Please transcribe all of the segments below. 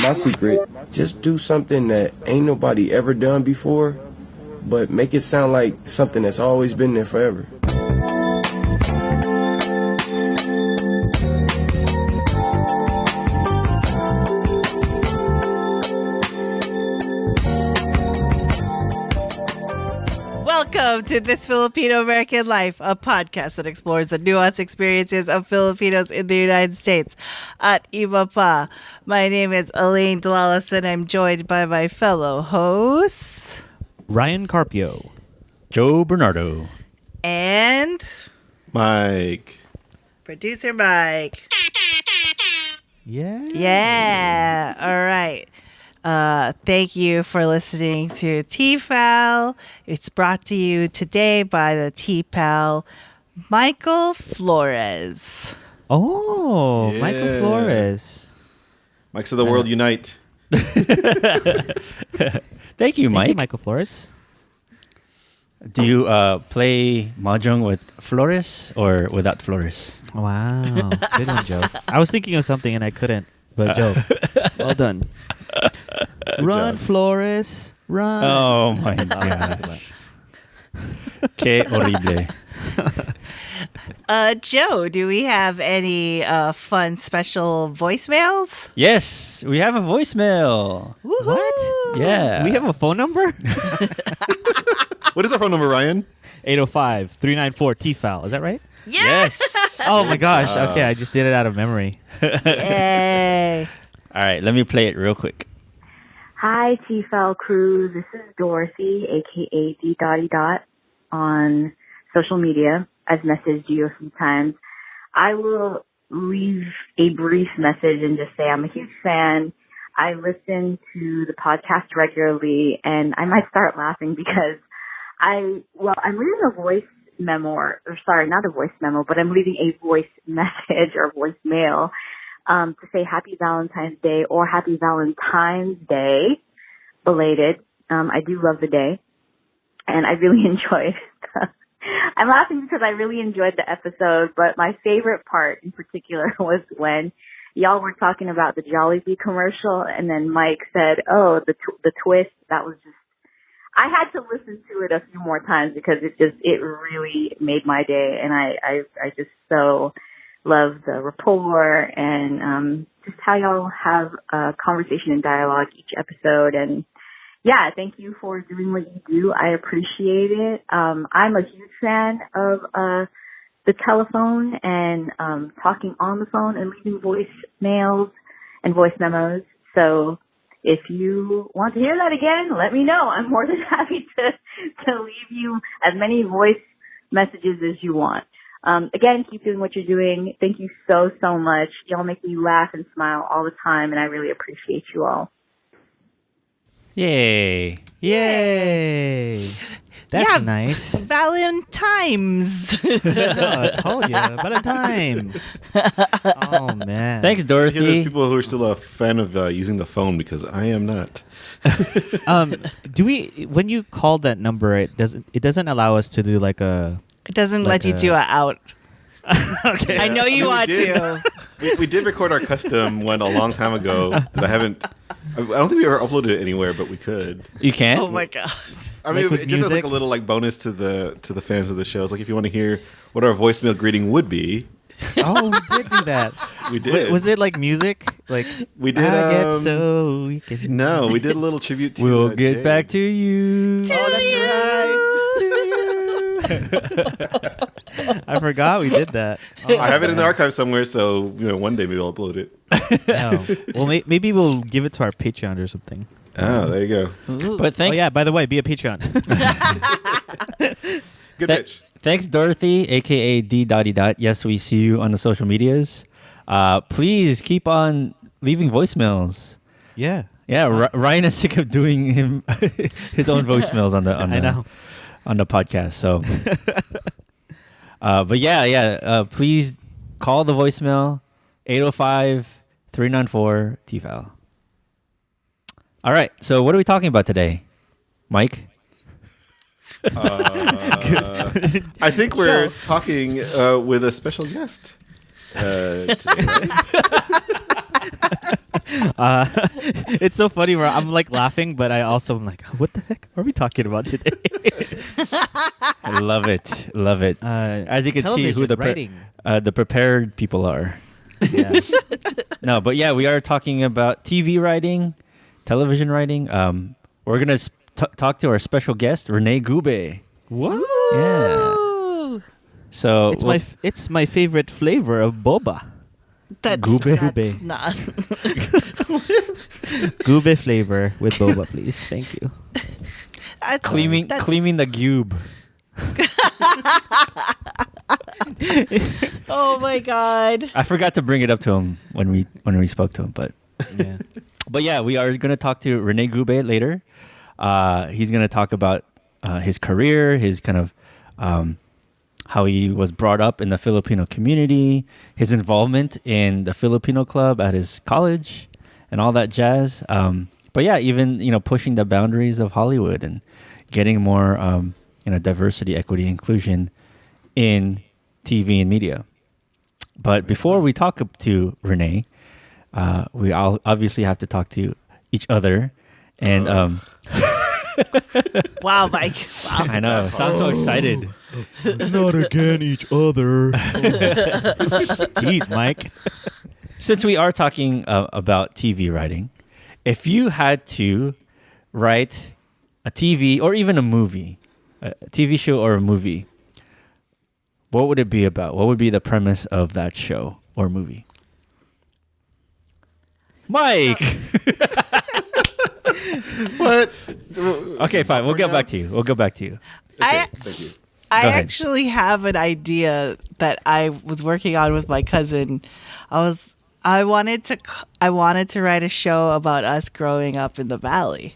my secret. Just do something that ain't nobody ever done before, but make it sound like something that's always been there forever. Welcome to This Filipino American Life, a podcast that explores the nuanced experiences of Filipinos in the United States. At Iba Pa, my name is Elaine Delalas, and I'm joined by my fellow hosts, Ryan Carpio, Joe Bernardo, and Mike. Producer Mike. Yeah. All right. Thank you for listening to TFAL. It's brought to you today by the TFAL Michael Flores. Oh, Yeah. Michael Flores. Mikes of the world unite. Thank you, Mike. Thank you, Michael Flores. Do you play mahjong with Flores or without Flores? Wow. Good one, Joe. I was thinking of something and I couldn't, but Joe, well done. Run, job. Flores. Run. Oh my That's all I can think god. Que horrible. Joe, do we have any fun special voicemails? Yes, we have a voicemail. Woohoo! What? Yeah. We have a phone number? What is our phone number, Ryan? 805-394-TFAL. Is that right? Yes. Oh my gosh. Okay, I just did it out of memory. Yay! All right, let me play it real quick. Hi, TFAL crew. This is Dorothy, aka D Dotty Dot, on social media. I've messaged you a few times. I will leave a brief message and just say I'm a huge fan. I listen to the podcast regularly, and I might start laughing because I'm leaving a voice memo, or sorry, not a voice memo, but I'm leaving a voice message or voicemail to say Happy Valentine's Day or Happy Valentine's Day, belated. I do love the day, and I really enjoyed I'm laughing because I really enjoyed the episode, but my favorite part in particular was when y'all were talking about the Jollibee commercial, and then Mike said, oh, the twist. That was just, I had to listen to it a few more times because it really made my day, and I just so love the rapport and just how y'all have a conversation and dialogue each episode. And yeah, thank you for doing what you do. I appreciate it. I'm a huge fan of the telephone and talking on the phone and leaving voicemails and voice memos. So if you want to hear that again, let me know. I'm more than happy to leave you as many voice messages as you want. Again, keep doing what you're doing. Thank you so, so much. Y'all make me laugh and smile all the time, and I really appreciate you all. Yay. Yay. That's Yeah, nice. Valentine's. I told you. About a time. Oh, man. Thanks, I hear there's Dorothy. people who are still a fan of using the phone because I am not. When you call that number, it doesn't allow us to do like a... It doesn't Like let you do it out. Okay. I know you want to. We did record our custom one a long time ago that I don't think we ever uploaded it anywhere, but we could. You can? Oh my gosh. I mean, Like with it just has like music? a little like bonus to the fans of the show. It's like if you want to hear what our voicemail greeting would be, Oh, we did do that. we did. Was it like music? Like We did, I get so we can. No, we did a little tribute to. We'll get Jade. back to you. Oh, that's right. I forgot we did that. Oh, I have it in the man. archive somewhere, so one day maybe I'll upload it. No. Well, maybe we'll give it to our Patreon or something. Oh, there you go. But thanks. Oh yeah. By the way, be a Patreon. Good Th- pitch. Thanks, Dorothy, aka D Dotty Dot. Yes, we see you on the social medias. Please keep on leaving voicemails. Yeah. Yeah, Ryan is sick of doing his own voicemails on the I know. on the podcast. So, but please call the voicemail 805-394-TFAL. All right. So, what are we talking about today, Mike? I think we're talking with a special guest. Today. It's so funny where I'm like laughing, but I also am like, what the heck are we talking about today? I love it. Love it. As you can see who writing. the prepared people are. Yeah. No, but yeah, we are talking about TV writing, television writing. We're going to talk to our special guest, Rene Gube. What? Yeah. So It's my favorite flavor of boba. That's Gube. not. Gube flavor with boba, please. Thank you. cleaning the cube. Oh my God. I forgot to bring it up to him when we spoke to him, but Yeah. but yeah, we are going to talk to Rene Gube later. He's going to talk about his career, his kind of how he was brought up in the Filipino community, his involvement in the Filipino club at his college, and all that jazz. But yeah, even pushing the boundaries of Hollywood and getting more diversity, equity, inclusion in TV and media. But before we talk to Renee, we all obviously have to talk to each other. And Wow, Mike. Wow. I know, sounds so excited. Not again, each other. Jeez, Mike. Since we are talking about TV writing, if you had to write a TV or even a movie, a TV show or a movie, what would it be about? What would be the premise of that show or movie? Mike! What? Okay, fine. We'll get back to you. Okay, thank you. I Go ahead. actually have an idea that I was working on with my cousin. I wanted to write a show about us growing up in the valley,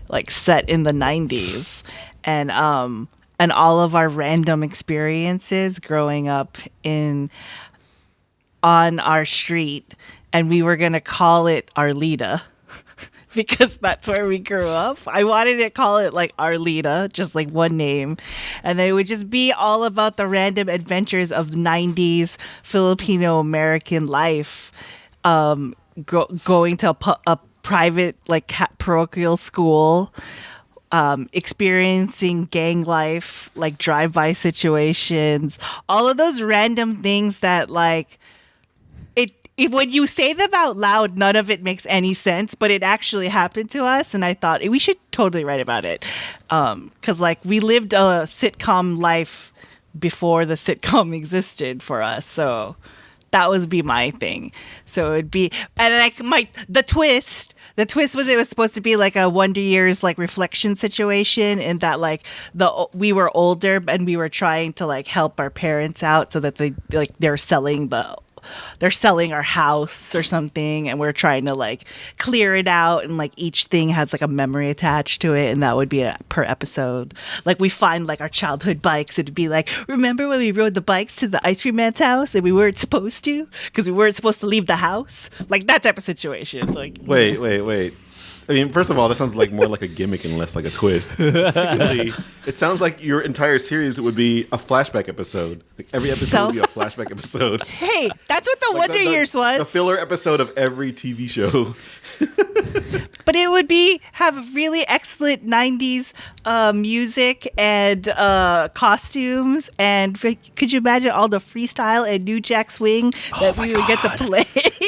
like set in the 90s, and all of our random experiences growing up on our street, and we were going to call it Arleta. Because that's where we grew up. I wanted to call it like Arleta, just like one name. And then it would just be all about the random adventures of 90s Filipino American life. Going to a private like parochial school, experiencing gang life, like drive-by situations, all of those random things that like when you say them out loud, none of it makes any sense, but it actually happened to us, and I thought we should totally write about it. Because, like, we lived a sitcom life before the sitcom existed for us, so that would be my thing. So it'd be, and like the twist was it was supposed to be like a Wonder Years like reflection situation, in that like we were older and we were trying to like help our parents out so that they're selling our house or something, and we're trying to like clear it out, and like each thing has like a memory attached to it, and that would be per episode. Like we find like our childhood bikes, it'd be like, remember when we rode the bikes to the ice cream man's house and we weren't supposed to because we weren't supposed to leave the house, like that type of situation. Like Wait. I mean, first of all, that sounds like more like a gimmick and less like a twist. Secondly, it sounds like your entire series would be a flashback episode. Like every episode would be a flashback episode. Hey, that's what the Like Wonder Years was. The filler episode of every TV show. But it would have really excellent 90s music and costumes. And could you imagine all the freestyle and New Jack Swing that we would get to play?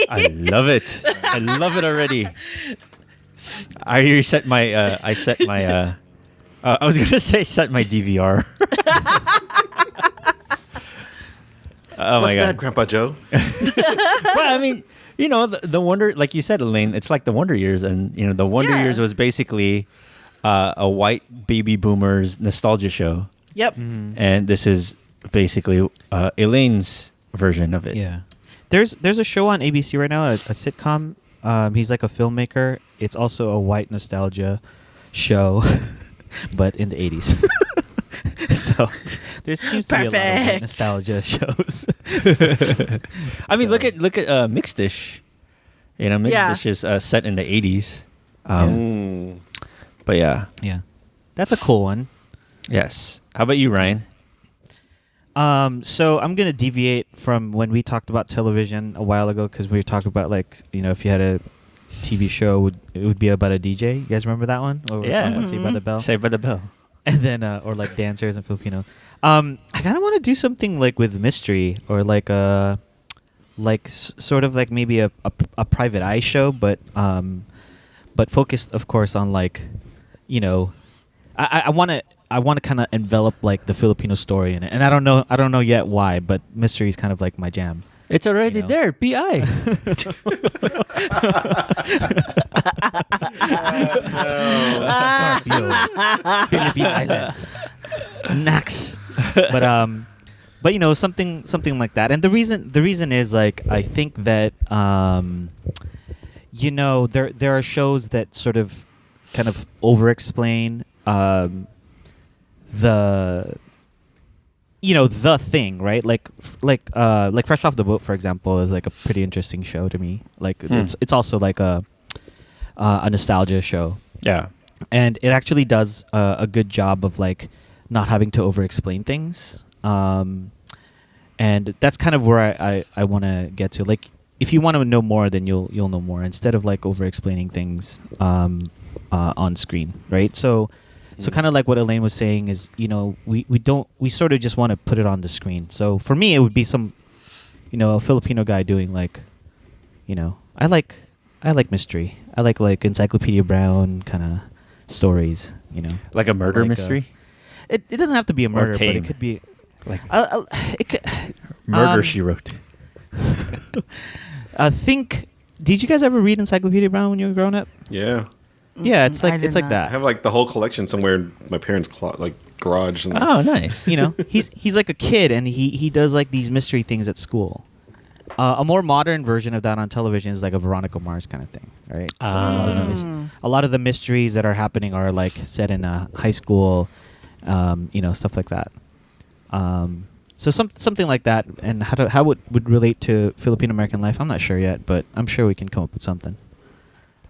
I love it. I love it already. I reset my. I set my. I was gonna say set my DVR. Oh What's my god, that, Grandpa Joe? Well, I mean, the Wonder, like you said, Elaine, it's like the Wonder Years, and the Wonder Years was basically a white baby boomers nostalgia show. Yep. And this is basically Elaine's version of it. Yeah. There's a show on ABC right now, a sitcom. He's like a filmmaker. It's also a white nostalgia show, but in the 80s. So there seems to be a lot of white nostalgia shows. I mean, look at Mixed Dish. Mixed Dish is set in the 80s. But yeah. Yeah. That's a cool one. Yes. How about you, Ryan? So I'm gonna deviate from when we talked about television a while ago because we were talking about like if you had a TV show, it would be about a DJ. You guys remember that one? Or Saved by the Bell. Saved by the Bell. And then or like dancers in Filipino. I kind of want to do something like with mystery or like sort of like maybe a private eye show, but focused of course on like I want to kind of envelop like the Filipino story in it, and I don't know yet why, but mystery is kind of like my jam. It's already there. BI. Philippine Islands. Nax. But something like that. And the reason is like I think that there are shows that sort of kind of over explain the thing, right? Like Fresh Off the Boat, for example, is like a pretty interesting show to me. Like it's also like a nostalgia show. Yeah. And it actually does a good job of like not having to over explain things. And that's kind of where I want to get to. Like if you want to know more, then you'll know more instead of like over explaining things on screen, right? So kind of like what Elaine was saying is, we sort of just want to put it on the screen. So for me, it would be some, a Filipino guy doing like, I like mystery. I like Encyclopedia Brown kind of stories, Like a murder like mystery? It doesn't have to be a murder, but tame. it could be Like it could, Murder, She Wrote. Did you guys ever read Encyclopedia Brown when you were growing up? Yeah. Yeah, it's like I that. I have like the whole collection somewhere in my parents' garage. And Oh, nice. He's like a kid and he does like these mystery things at school. A more modern version of that on television is like a Veronica Mars kind of thing, right? So a lot of the mysteries that are happening are like set in a high school, stuff like that. So something like that, and how it would relate to Filipino American life, I'm not sure yet, but I'm sure we can come up with something.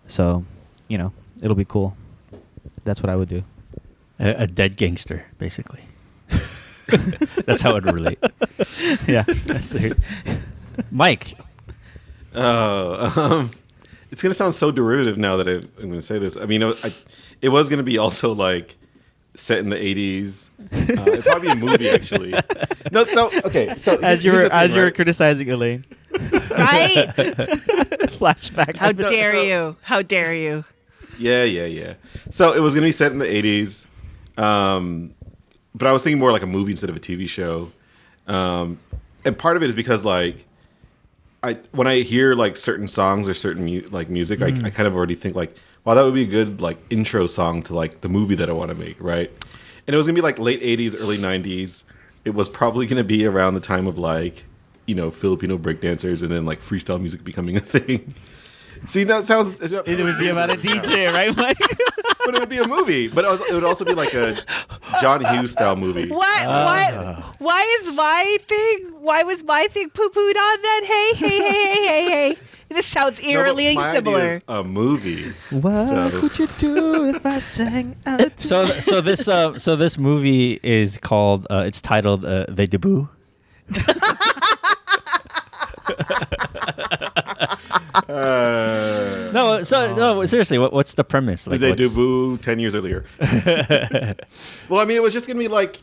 So, it'll be cool. That's what I would do. A dead gangster, basically. That's how it would relate. Yeah, that's it. Mike. It's gonna sound so derivative now that I'm gonna say this. I mean, it was gonna be also like set in the 80s. It'd probably be a movie actually. No, so okay. So As you were criticizing Elaine, Right? flashback. How dare you? How dare you? Yeah. So it was gonna be set in the 80s, but I was thinking more like a movie instead of a TV show. And part of it is because like when I hear like certain songs or certain music, I kind of already think like, wow, that would be a good like intro song to like the movie that I want to make, right? And it was gonna be like late 80s, early 90s. It was probably gonna be around the time of like, Filipino breakdancers and then like freestyle music becoming a thing. See, that sounds. It would be about a DJ, right, Mike? But it would be a movie. But it would also be like a John Hughes style movie. What? Why was my thing poo-pooed on that? Hey. This sounds eerily my similar. idea is a movie. What would you do if I sang out? So this movie is called. It's titled "The Debut." No, seriously, what's the premise? Did they debut 10 years earlier? Well, I mean, it was just gonna be like.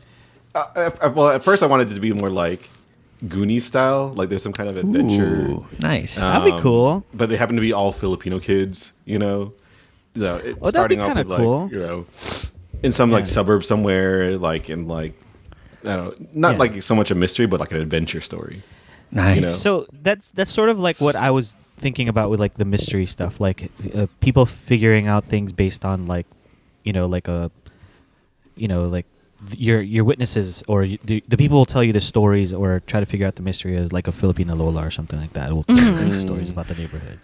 At first I wanted it to be more like Goonies style, like there's some kind of adventure. Ooh, nice. That'd be cool. But they happen to be all Filipino kids, that'd be starting off kinda with cool. like, in some like suburb somewhere, like in like, I don't know, not like so much a mystery, but like an adventure story. Nice. So that's sort of like what I was thinking about with like the mystery stuff, like people figuring out things based on like, like your witnesses or the people will tell you the stories or try to figure out the mystery as like a Filipino Lola or something like that. It will tell you like, stories about the neighborhood,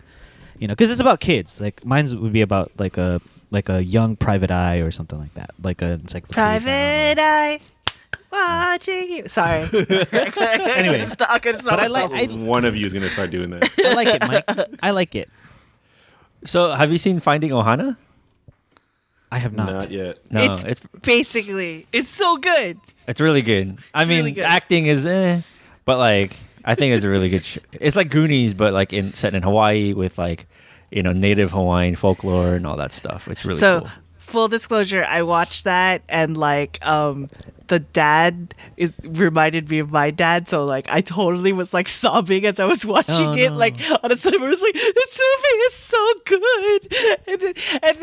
because it's about kids. Like mine would be about like a young private eye or something like that, like a encyclopedia. Private eye, watching you. Sorry. Anyway, but One of you is gonna start doing that. I like it, Mike. I like it. So have you seen Finding Ohana? I have not. Not yet. No, it's basically, it's so good. it's really good. I mean, really good. acting is but like I think it's a really good show. It's like Goonies, but like set in Hawaii with like, native Hawaiian folklore and all that stuff. It's really So, cool. full disclosure, I watched that and like the dad, it reminded me of my dad. So like I totally was like sobbing as I was watching Oh, it. no. Like on a cinema, I was like, this movie is so good. And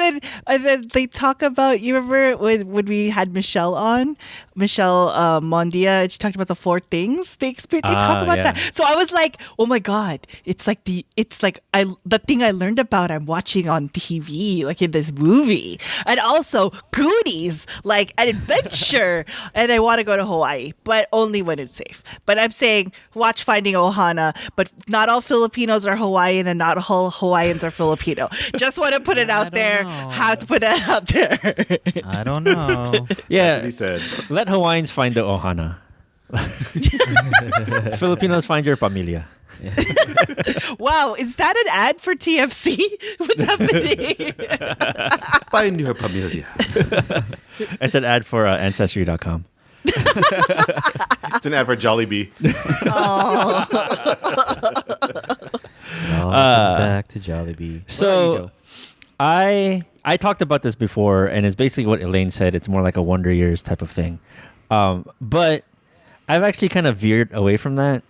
then they talk about, you remember when we had Michelle on, Michelle Mondia, and she talked about the 4 things they experience. They talk about yeah. that. So I was like, oh my god, it's like the thing I learned about I'm watching on TV, like in this movie, and also Goonies, like an adventure. And I want to go to Hawaii, but only when it's safe. But I'm saying watch Finding Ohana, but not all Filipinos are Hawaiian and not all Hawaiians are Filipino. Just want to put it out don't there. know. How to put that out there. I don't know. Yeah, He said. let Hawaiians find the ohana. Filipinos find your pamilya. Wow, is that an ad for TFC? What's happening? Find your familia. It's an ad for Ancestry.com. It's an ad for Jollibee. Back to Jollibee. So I talked about this before, and it's basically what Elaine said. It's more like a Wonder Years type of thing. But I've actually kind of veered away from that.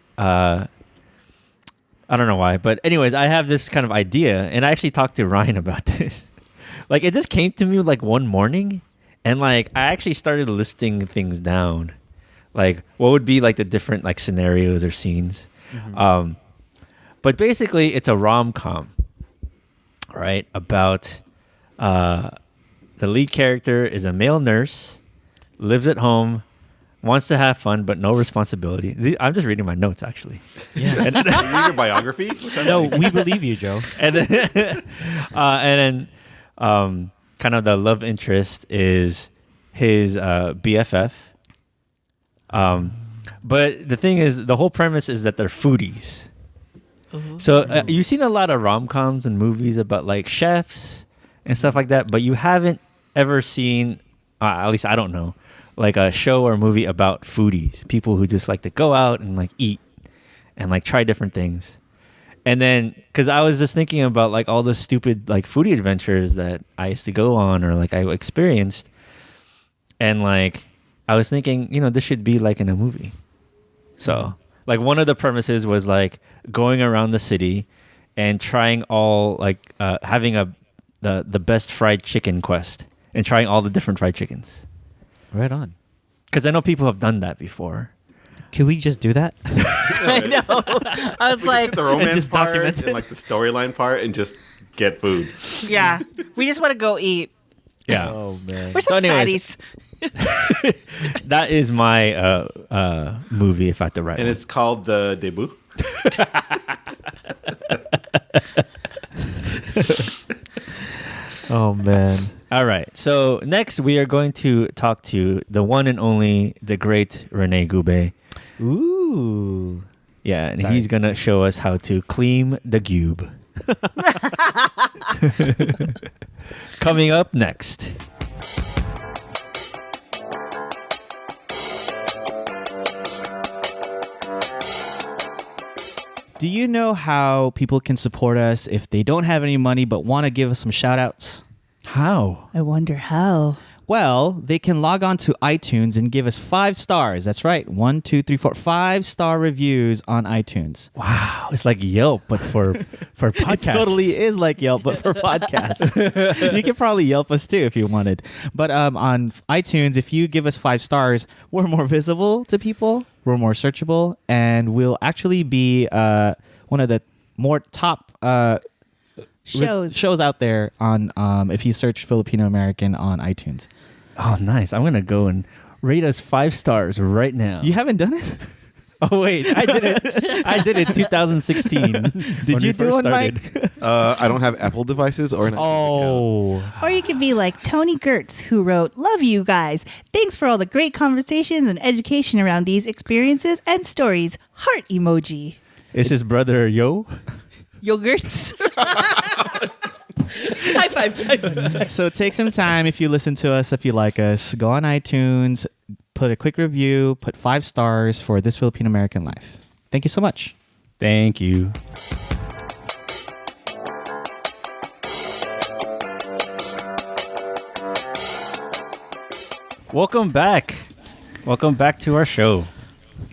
I don't know why, but anyways, I have this kind of idea, and I actually talked to Ryan about this. Like, it just came to me like one morning, and like I actually started listing things down, like what would be like the different like scenarios or scenes. Mm-hmm. But basically, it's a rom-com, right? About the lead character is a male nurse, lives at home, wants to have fun but no responsibility. I'm just reading my notes actually. Yeah. And You read your biography? What's that? No, we believe you, Joe. and then kind of the love interest is his BFF. But the thing is, the whole premise is that they're foodies. So you've seen a lot of rom-coms and movies about like chefs and stuff like that, but you haven't ever seen, at least I don't know, like a show or movie about foodies, people who just like to go out and like eat and like try different things. And then, because I was just thinking about like all the stupid like foodie adventures that I used to go on or like I experienced, and like I was thinking, this should be like in a movie. So like one of the premises was like going around the city and trying all like having the best fried chicken quest and trying all the different fried chickens. Right on. Because I know people have done that before. Can we just do that? I know. I was We like, just get the romance just part document it. and like the storyline part and just get food. yeah, we just want to go eat. Yeah. Oh man. Where's So the anyways, fatties? That is my movie, if I have to write And one. it's called The Debut. Oh man. All right. So next we are going to talk to the one and only, the great Rene Gube. Ooh. Yeah, and Sorry. he's going to show us how to clean the cube. Coming up next. Do you know how people can support us if they don't have any money but want to give us some shout outs? How? I wonder how. Well, they can log on to iTunes and give us 5 stars. That's right. 1, 2, 3, 4, 5-star reviews on iTunes. Wow. It's like Yelp, but for podcasts. It totally is like Yelp, but for podcasts. You could probably Yelp us too if you wanted. But on iTunes, if you give us 5 stars, we're more visible to people, we're more searchable, and we'll actually be one of the more top shows out there on if you search Filipino American on iTunes. Oh, nice. I'm going to go and rate us 5 stars right now. You haven't done it? Oh, wait. I did it. I did it 2016. Did you do one, Mike? I don't have Apple devices or an iTunes account. Oh. Or you could be like Tony Gertz, who wrote, "Love you guys. Thanks for all the great conversations and education around these experiences and stories. Heart emoji." Is his brother Yo? Yogurts. High five. High five. So take some time if you listen to us, if you like us, go on iTunes, put a quick review, put 5 stars for This Filipino American Life. Thank you so much. Thank you. Welcome back. Welcome back to our show.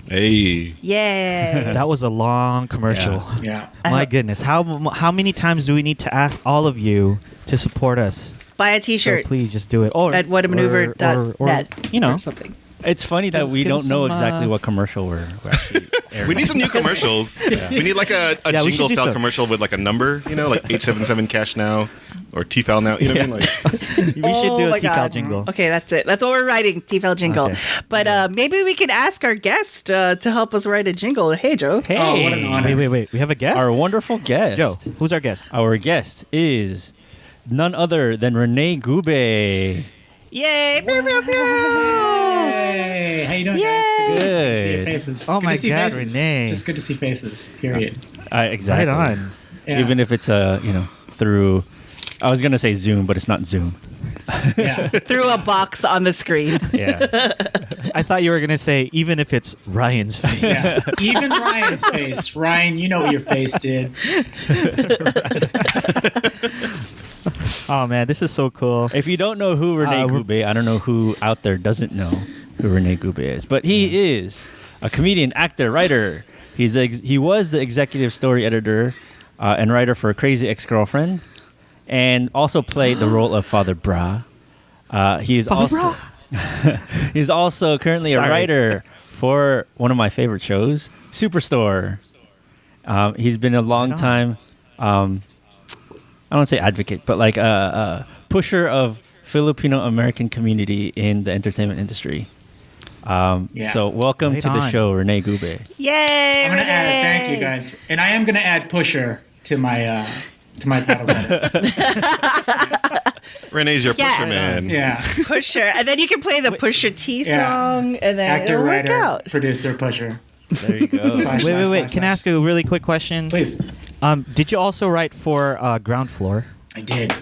Hey. Yay. That was a long commercial. Yeah. My goodness. How many times do we need to ask all of you to support us? Buy a So T-shirt please just do it. Or at whatamaneuver.net. you know. Or something. It's funny that we Give don't us know some, exactly what commercial we're actually airing. We need some new commercials. We need like a Yeah, we should jingle do style some. commercial with like a number, you know, like 877 cash now or TFAL now. You know what I mean? Like, We should do a my TFAL God. jingle. Okay, that's it. That's what we're writing, TFAL jingle. Okay. But maybe we can ask our guest to help us write a jingle. Hey, Joe. Hey, Oh, what an honor. Wait. We have a guest? our wonderful guest. Joe, who's our guest? Our guest is none other than Rene Gube. Yay. Pew, pew, pew. Hey, how you doing, guys? Good. Good to see your faces. Oh Good my to see God, faces. Renee. Just good to see faces. Period. Exactly. Right on. Yeah. Even if it's through, I was gonna say Zoom, but it's not Zoom. Yeah. Through a box on the screen. Yeah. I thought you were going to say, even if it's Ryan's face. Yeah. Even Ryan's face. Ryan, you know what your face did. Oh, man, this is so cool. If you don't know who Rene we're- Gube, I don't know who out there doesn't know who Rene Gube is, but he is a comedian, actor, writer. He was the executive story editor and writer for Crazy Ex-Girlfriend, and also played the role of Father Brah. He's also currently a writer for one of my favorite shows, Superstore. He's been a long time, I don't say advocate, but like a pusher of Filipino American community in the entertainment industry. Yeah. So welcome Right to the on. show, Rene Gube. Yay. I'm gonna add. Renee. Thank you, guys. And I am gonna add pusher to my title credits. Renee's your Yeah. pusher man. Yeah. Pusher. And then you can play the Pusher T Yeah. song, and then Actor, it'll work writer, out. producer, pusher. There you go. Slash, Wait. slash, Can I slash. ask a really quick question? Please. Did you also write for Ground Floor? I did.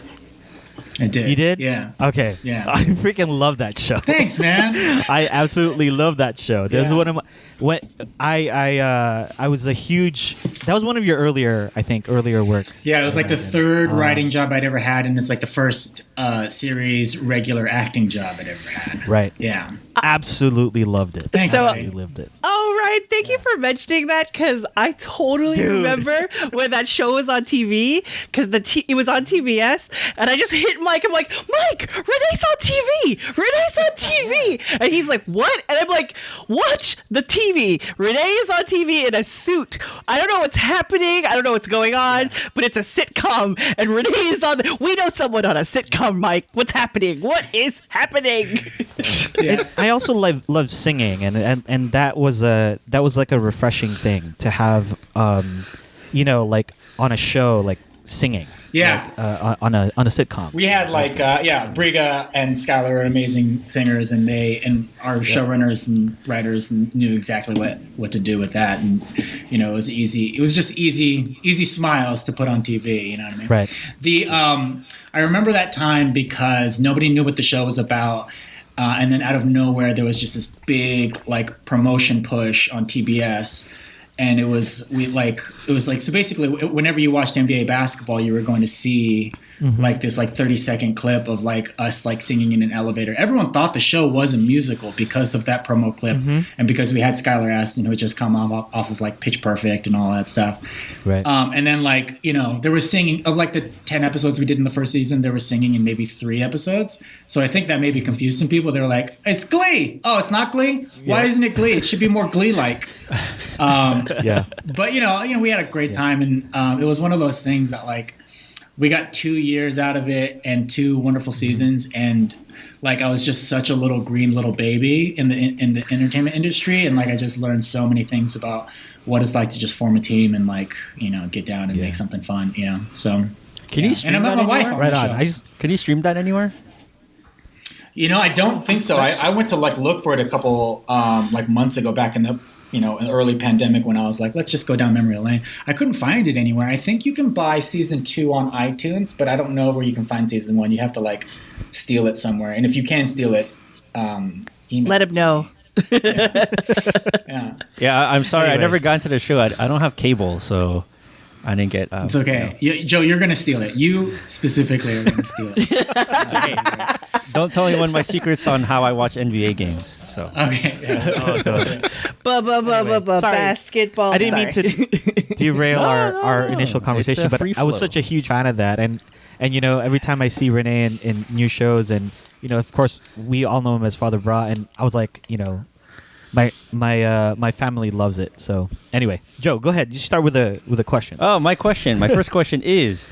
You did? Yeah. Okay. Yeah. I freaking love that show. Thanks, man. I absolutely love that show. This is Yeah. one of my when I was a huge. That was one of your earlier works. Yeah, it was like the third writing job I'd ever had, and it's like the first series regular acting job I'd ever had. Right. Yeah. Absolutely loved it. Thanks, So- buddy. You lived it. Oh, right. Thank you for mentioning that, because I totally remember when that show was on TV, because it was on TBS, and I just hit Mike. I'm like, Mike, Renee's on TV. Renee's on TV. And he's like, what? And I'm like, watch the TV. Renee is on TV in a suit. I don't know what's happening. I don't know what's going on, but it's a sitcom, and Renee is on. We know someone on a sitcom, Mike. What's happening? What is happening? Yeah. I also love singing, and that was like a refreshing thing to have, like on a show, like singing. Yeah. Like, on a sitcom. We had like Briga and Skylar are amazing singers, and our showrunners and writers knew exactly what to do with that, and it was easy. It was just easy smiles to put on TV. You know what I mean? Right. I remember that time because nobody knew what the show was about, and then out of nowhere there was just this big like promotion push on TBS. And it was so basically whenever you watched NBA basketball, you were going to see like this like 30-second clip of like us like singing in an elevator. Everyone thought the show was a musical because of that promo clip, and because we had Skylar Astin, who had just come off of like Pitch Perfect and all that stuff. Right. And then like there was singing of like the 10 episodes we did in the first season. There was singing in maybe 3 episodes. So I think that maybe confused some people. They were like, "It's Glee. Oh, it's not Glee. Why isn't it Glee? It should be more Glee-like." Yeah. But we had a great time, and it was one of those things that like we got 2 years out of it and 2 wonderful seasons, and like I was just such a little green little baby in the entertainment industry, and like I just learned so many things about what it's like to just form a team and like get down and make something fun. So Can you stream and I that met my wife anywhere? on Right the on. show. Can you stream that anywhere? I don't think so. I went to like look for it a couple like months ago back in the in the early pandemic when I was like, let's just go down memory lane. I couldn't find it anywhere. I think you can buy season 2 on iTunes, but I don't know where you can find season 1. You have to like steal it somewhere. And if you can steal it, email. Let him know. Yeah. Yeah, I'm sorry. Anyway. I never got into the show. I don't have cable, so I didn't get. It's okay. Joe, you're going to steal it. You specifically are going to steal it. Don't tell anyone my secrets on how I watch NBA games. So Okay. Yeah. Sorry. Basketball. I didn't mean to derail our initial conversation, It's a but free I was flow. such a huge fan of that, and every time I see Renee in new shows, and of course we all know him as Father Brah, and I was like, my family loves it. So anyway, Joe, go ahead. You start with a question. Oh, my first question is,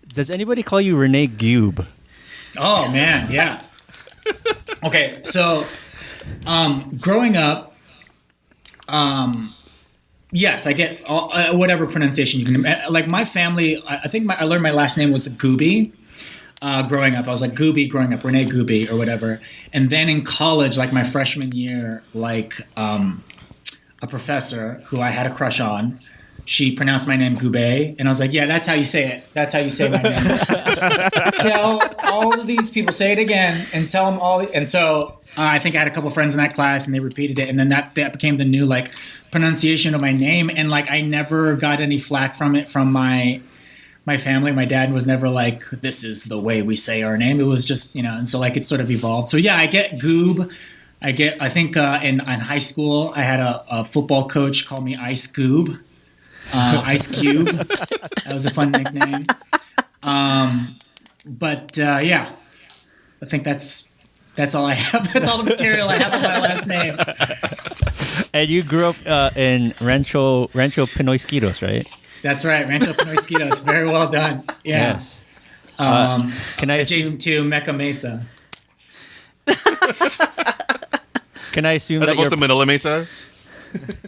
does anybody call you Rene Gube? Oh man, yeah. Okay, so growing up, yes, I get whatever pronunciation you can. Like my family, I think I learned my last name was Gube. Growing up, I was like Gube growing up, Rene Gube or whatever. And then in college, like my freshman year, like a professor who I had a crush on, she pronounced my name Gube, and I was like, yeah, that's how you say it. That's how you say my name. Tell all of these people, say it again, and tell them all. And so I think I had a couple friends in that class, and they repeated it, and then that became the new like pronunciation of my name. And like I never got any flack from it from my family. My dad was never like, this is the way we say our name. It was just, and so like it sort of evolved. So yeah, I get Goob. I think in high school, I had a football coach call me Ice Goob. Ice Cube. That was a fun nickname. But yeah, I think that's all I have. That's all the material I have on my last name. And you grew up in Rancho Pinoyskitos, right? That's right, Rancho Pinoyskitos. Very well done. Yeah. Yes. Can I adjacent to Mecca Mesa? Can I assume As that opposed to Manila Mesa?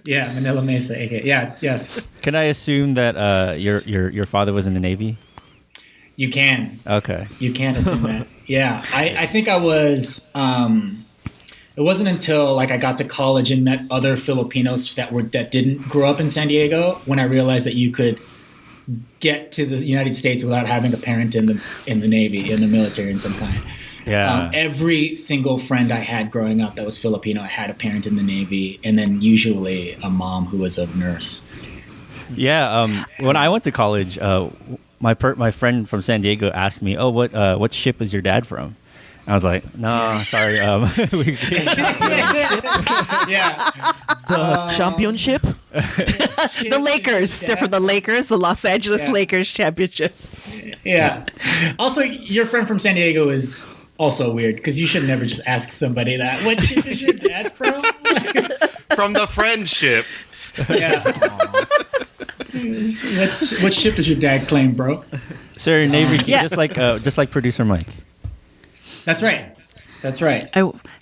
Yeah, Manila Mesa. Okay. Yeah. Yes. Can I assume that your father was in the Navy? You can. Okay. You can assume that. Yeah. I think I was. It wasn't until like I got to college and met other Filipinos that didn't grow up in San Diego when I realized that you could get to the United States without having a parent in the Navy, in the military in some kind. Yeah. Every single friend I had growing up that was Filipino, I had a parent in the Navy, and then usually a mom who was a nurse. Yeah. When I went to college, my friend from San Diego asked me, "Oh, what ship is your dad from?" I was like, "No, sorry." Yeah. The championship. The Lakers. They're from the Lakers, the Los Angeles Yeah. Lakers championship. Yeah. Also, your friend from San Diego is also weird because you should never just ask somebody that. What ship is your dad from? From the friendship. Yeah. What ship does your dad claim, bro? Sir, Navy, Yeah. just like producer Mike. That's right. That's right.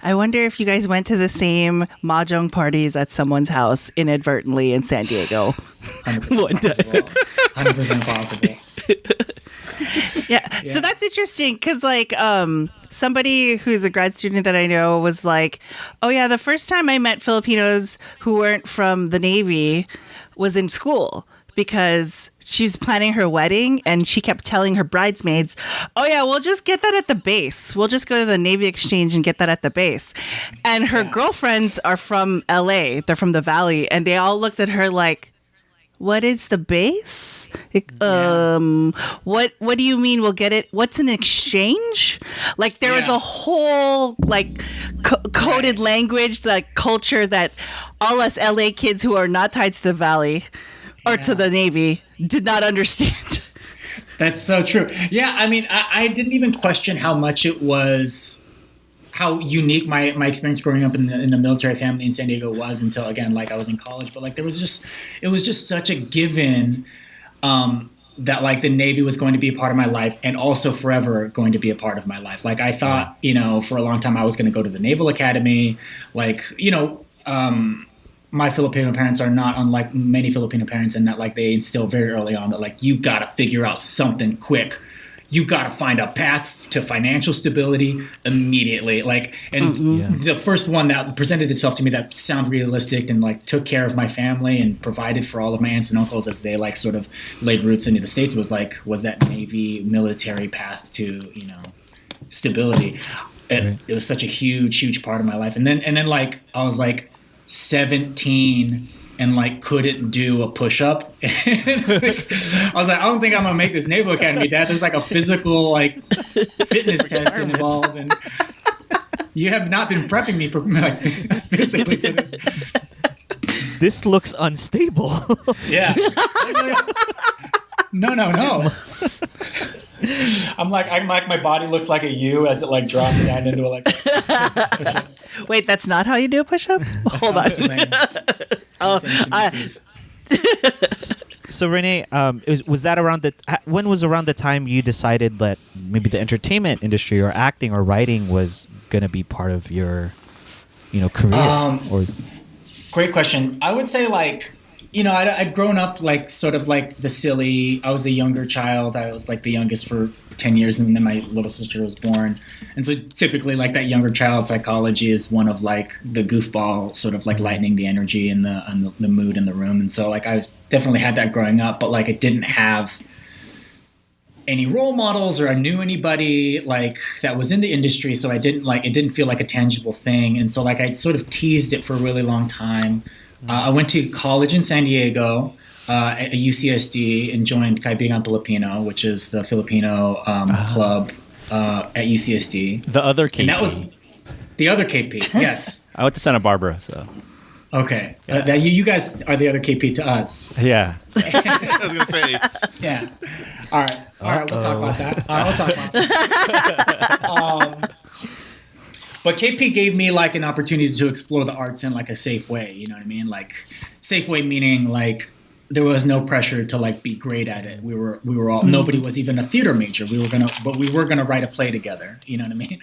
I wonder if you guys went to the same mahjong parties at someone's house inadvertently in San Diego. 100% possible. 100% possible. Yeah. So that's interesting because like somebody who's a grad student that I know was like, oh yeah, the first time I met Filipinos who weren't from the Navy was in school because she was planning her wedding and she kept telling her bridesmaids, oh yeah, we'll just get that at the base. We'll just go to the Navy Exchange and get that at the base. And her girlfriends are from LA. They're from the Valley. And they all looked at her like, what is the base? What do you mean we'll get it? What's an exchange? Like there was a whole like coded language, like culture that all us LA kids who are not tied to the Valley or to the Navy did not understand. That's so true. Yeah, I mean, I didn't even question how much it was, how unique my experience growing up in the military family in San Diego was until, again, like I was in college. But like it was just such a given that like the Navy was going to be a part of my life and also forever going to be a part of my life. Like I thought, for a long time I was going to go to the Naval Academy. Like, my Filipino parents are not unlike many Filipino parents in that like they instill very early on that like you got to figure out something quick, you got to find a path to financial stability immediately. Like, and the first one that presented itself to me that sounded realistic and like took care of my family and provided for all of my aunts and uncles as they like sort of laid roots into the States was that Navy military path to, you know, stability. It was such a huge part of my life. And then like, I was like 17 and like couldn't do a push-up. I was like, I don't think I'm gonna make this Naval Academy, Dad. There's like a physical like fitness test involved, and you have not been prepping me for like physically for this. This looks unstable. Yeah. No. I'm like my body looks like a U as it like drops down into a like. Wait, that's not how you do a push-up? Hold on. So Renee, was that around when was around the time you decided that maybe the entertainment industry or acting or writing was going to be part of your, you know, career? Great question. I would say like, you know, I'd grown up like sort of like the silly. I was a younger child. I was like the youngest for 10 years, and then my little sister was born. And so typically like that younger child psychology is one of like the goofball sort of like lightening the energy and the mood in the room. And so like I definitely had that growing up, but like I didn't have any role models or I knew anybody like that was in the industry. So it didn't feel like a tangible thing. And so like I sort of teased it for a really long time. I went to college in San Diego at UCSD and joined Kaibigan Filipino, which is the Filipino club at UCSD. The other KP. And that was the other KP, yes. I went to Santa Barbara, so. Okay. Yeah. You guys are the other KP to us. Yeah. I was going to say. Yeah. All right, we'll talk about that. All right, we'll talk about that. But KP gave me like an opportunity to explore the arts in like a safe way. You know what I mean? Like safe way meaning like there was no pressure to like be great at it. We were all nobody was even a theater major. We were gonna write a play together. You know what I mean?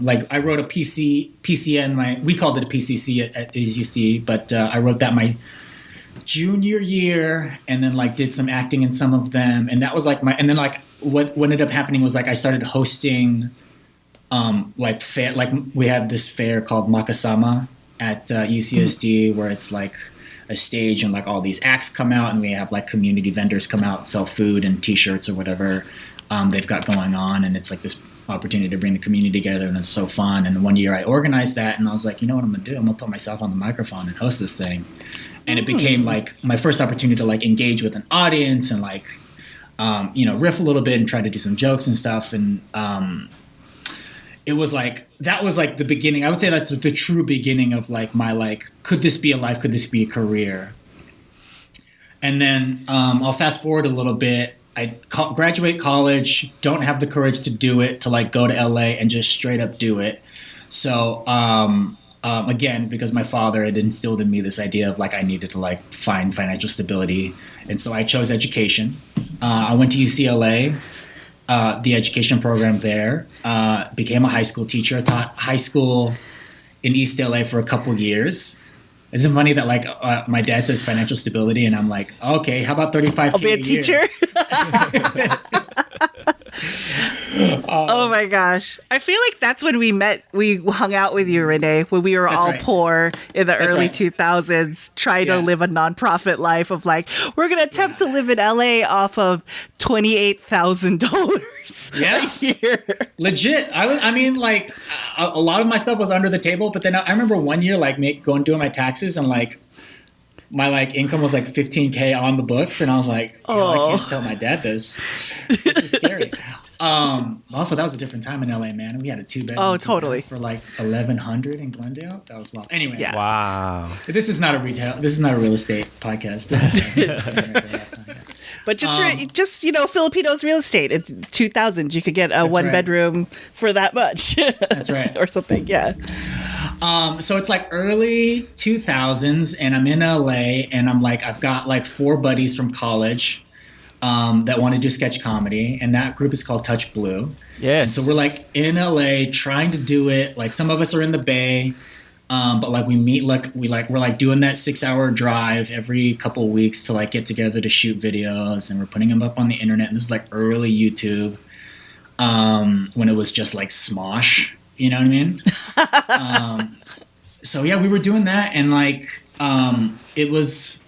Like I wrote a PCN. We called it a PCC at UCSD, but I wrote that my junior year, and then like did some acting in some of them, and that was like and then like what ended up happening was like I started hosting. Like fair, like we have this fair called Makasama at UCSD where it's like a stage and like all these acts come out and we have like community vendors come out, sell food and t-shirts or whatever they've got going on, and it's like this opportunity to bring the community together, and it's so fun. And one year I organized that, and I was like, you know what I'm gonna do? I'm gonna put myself on the microphone and host this thing, and it became like my first opportunity to like engage with an audience and like you know, riff a little bit and try to do some jokes and stuff. And it was like, that was like the beginning. I would say that's the true beginning of like my, like, could this be a life? Could this be a career? And then I'll fast forward a little bit. I graduate college, don't have the courage to do it, to like go to LA and just straight up do it. So again, because my father had instilled in me this idea of like I needed to like find financial stability. And so I chose education. I went to UCLA. The education program there, became a high school teacher, taught high school in East LA for a couple years. Isn't it funny that like my dad says financial stability and I'm like, okay, how about 35K I'll be a teacher. Oh my gosh. I feel like that's when we met. We hung out with you, Renee, when we were all right. poor in the early right. 2000s, trying to live a nonprofit life of like, we're going to attempt to live in LA off of $28,000 a year. Legit. I mean, like a lot of my stuff was under the table, but then I remember one year like doing my taxes and like my like income was like $15K on the books, and I was like, I can't tell my dad this. This is scary. Also, that was a different time in LA, man. We had a 2-bedroom. Oh, totally. For like $1,100 in Glendale. That was wild. Anyway. Yeah. Wow. This is not a real estate podcast. But just you know, Filipinos real estate. It's 2000. You could get a one-bedroom for that much. That's right. Or something. Yeah. So it's like early 2000s, and I'm in LA, and I'm like, I've got like 4 buddies from college that want to do sketch comedy, and that group is called Touch Blue. Yes. And so we're like in LA trying to do it. Like some of us are in the Bay, but like we meet, like we're like doing that 6-hour drive every couple of weeks to like get together to shoot videos, and we're putting them up on the internet. And this is like early YouTube. when it was just like Smosh, you know what I mean? So yeah, we were doing that, and like it was,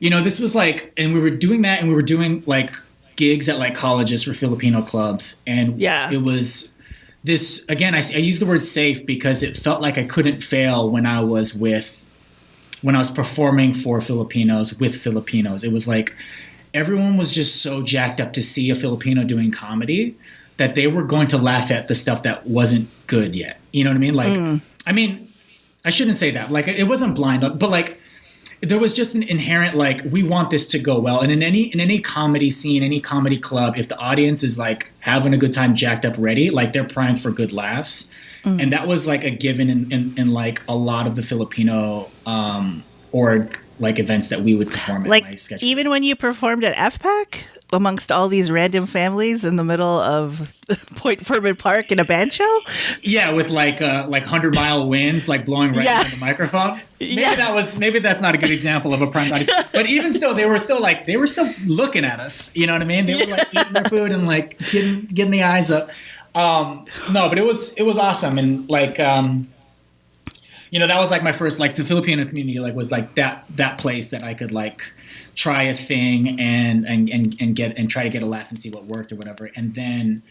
this was like, and we were doing that, and we were doing like gigs at like colleges for Filipino clubs, and it was this, again, I use the word safe because it felt like I couldn't fail when I was performing for Filipinos with Filipinos. It was like everyone was just so jacked up to see a Filipino doing comedy that they were going to laugh at the stuff that wasn't good yet. You know what I mean? Like, I mean, I shouldn't say that. Like, it wasn't blind, but like, there was just an inherent, like, we want this to go well. And in any comedy scene, any comedy club, if the audience is like having a good time, jacked up, ready, like they're primed for good laughs. And that was like a given in like a lot of the Filipino org like events that we would perform at like my sketch. Even when you performed at FPAC amongst all these random families in the middle of Point Furman Park in a band show? Yeah, with like 100-mile winds like blowing right into the microphone. Maybe that's not a good example of a prime audience. But even still, they were still looking at us. You know what I mean? They were like eating their food and like getting the eyes up. No, but it was awesome, and like that was like my first, like, the Filipino community like was like that place that I could like try a thing and get and try to get a laugh and see what worked or whatever. And then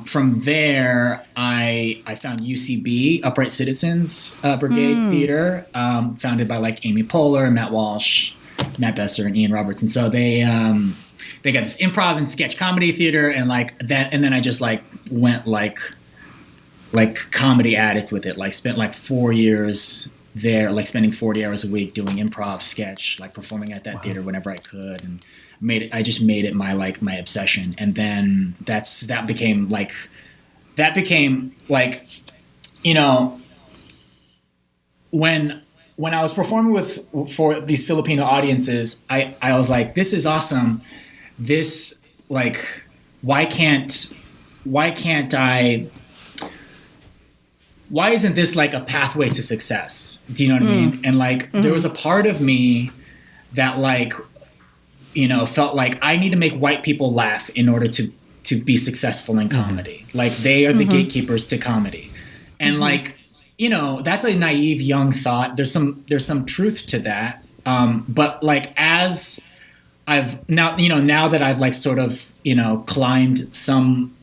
from there I found UCB, Upright Citizens Brigade Theater, founded by like Amy Poehler, Matt Walsh, Matt Besser, and Ian Roberts. And so they got this improv and sketch comedy theater, and like that, and then I just like went like comedy addict with it. Like spent like 4 years there, like spending 40 hours a week doing improv, sketch, like performing at that theater whenever I could, and I just made it my obsession. And then that became like when I was performing for these Filipino audiences, I was like, this is awesome. This, like, why isn't this like a pathway to success? Do you know what I mean? And like, there was a part of me that like, felt like I need to make white people laugh in order to be successful in comedy. Like, they are the gatekeepers to comedy. And like, that's a naive young thought. There's some truth to that. But like, as I've now that I've like sort of, climbed some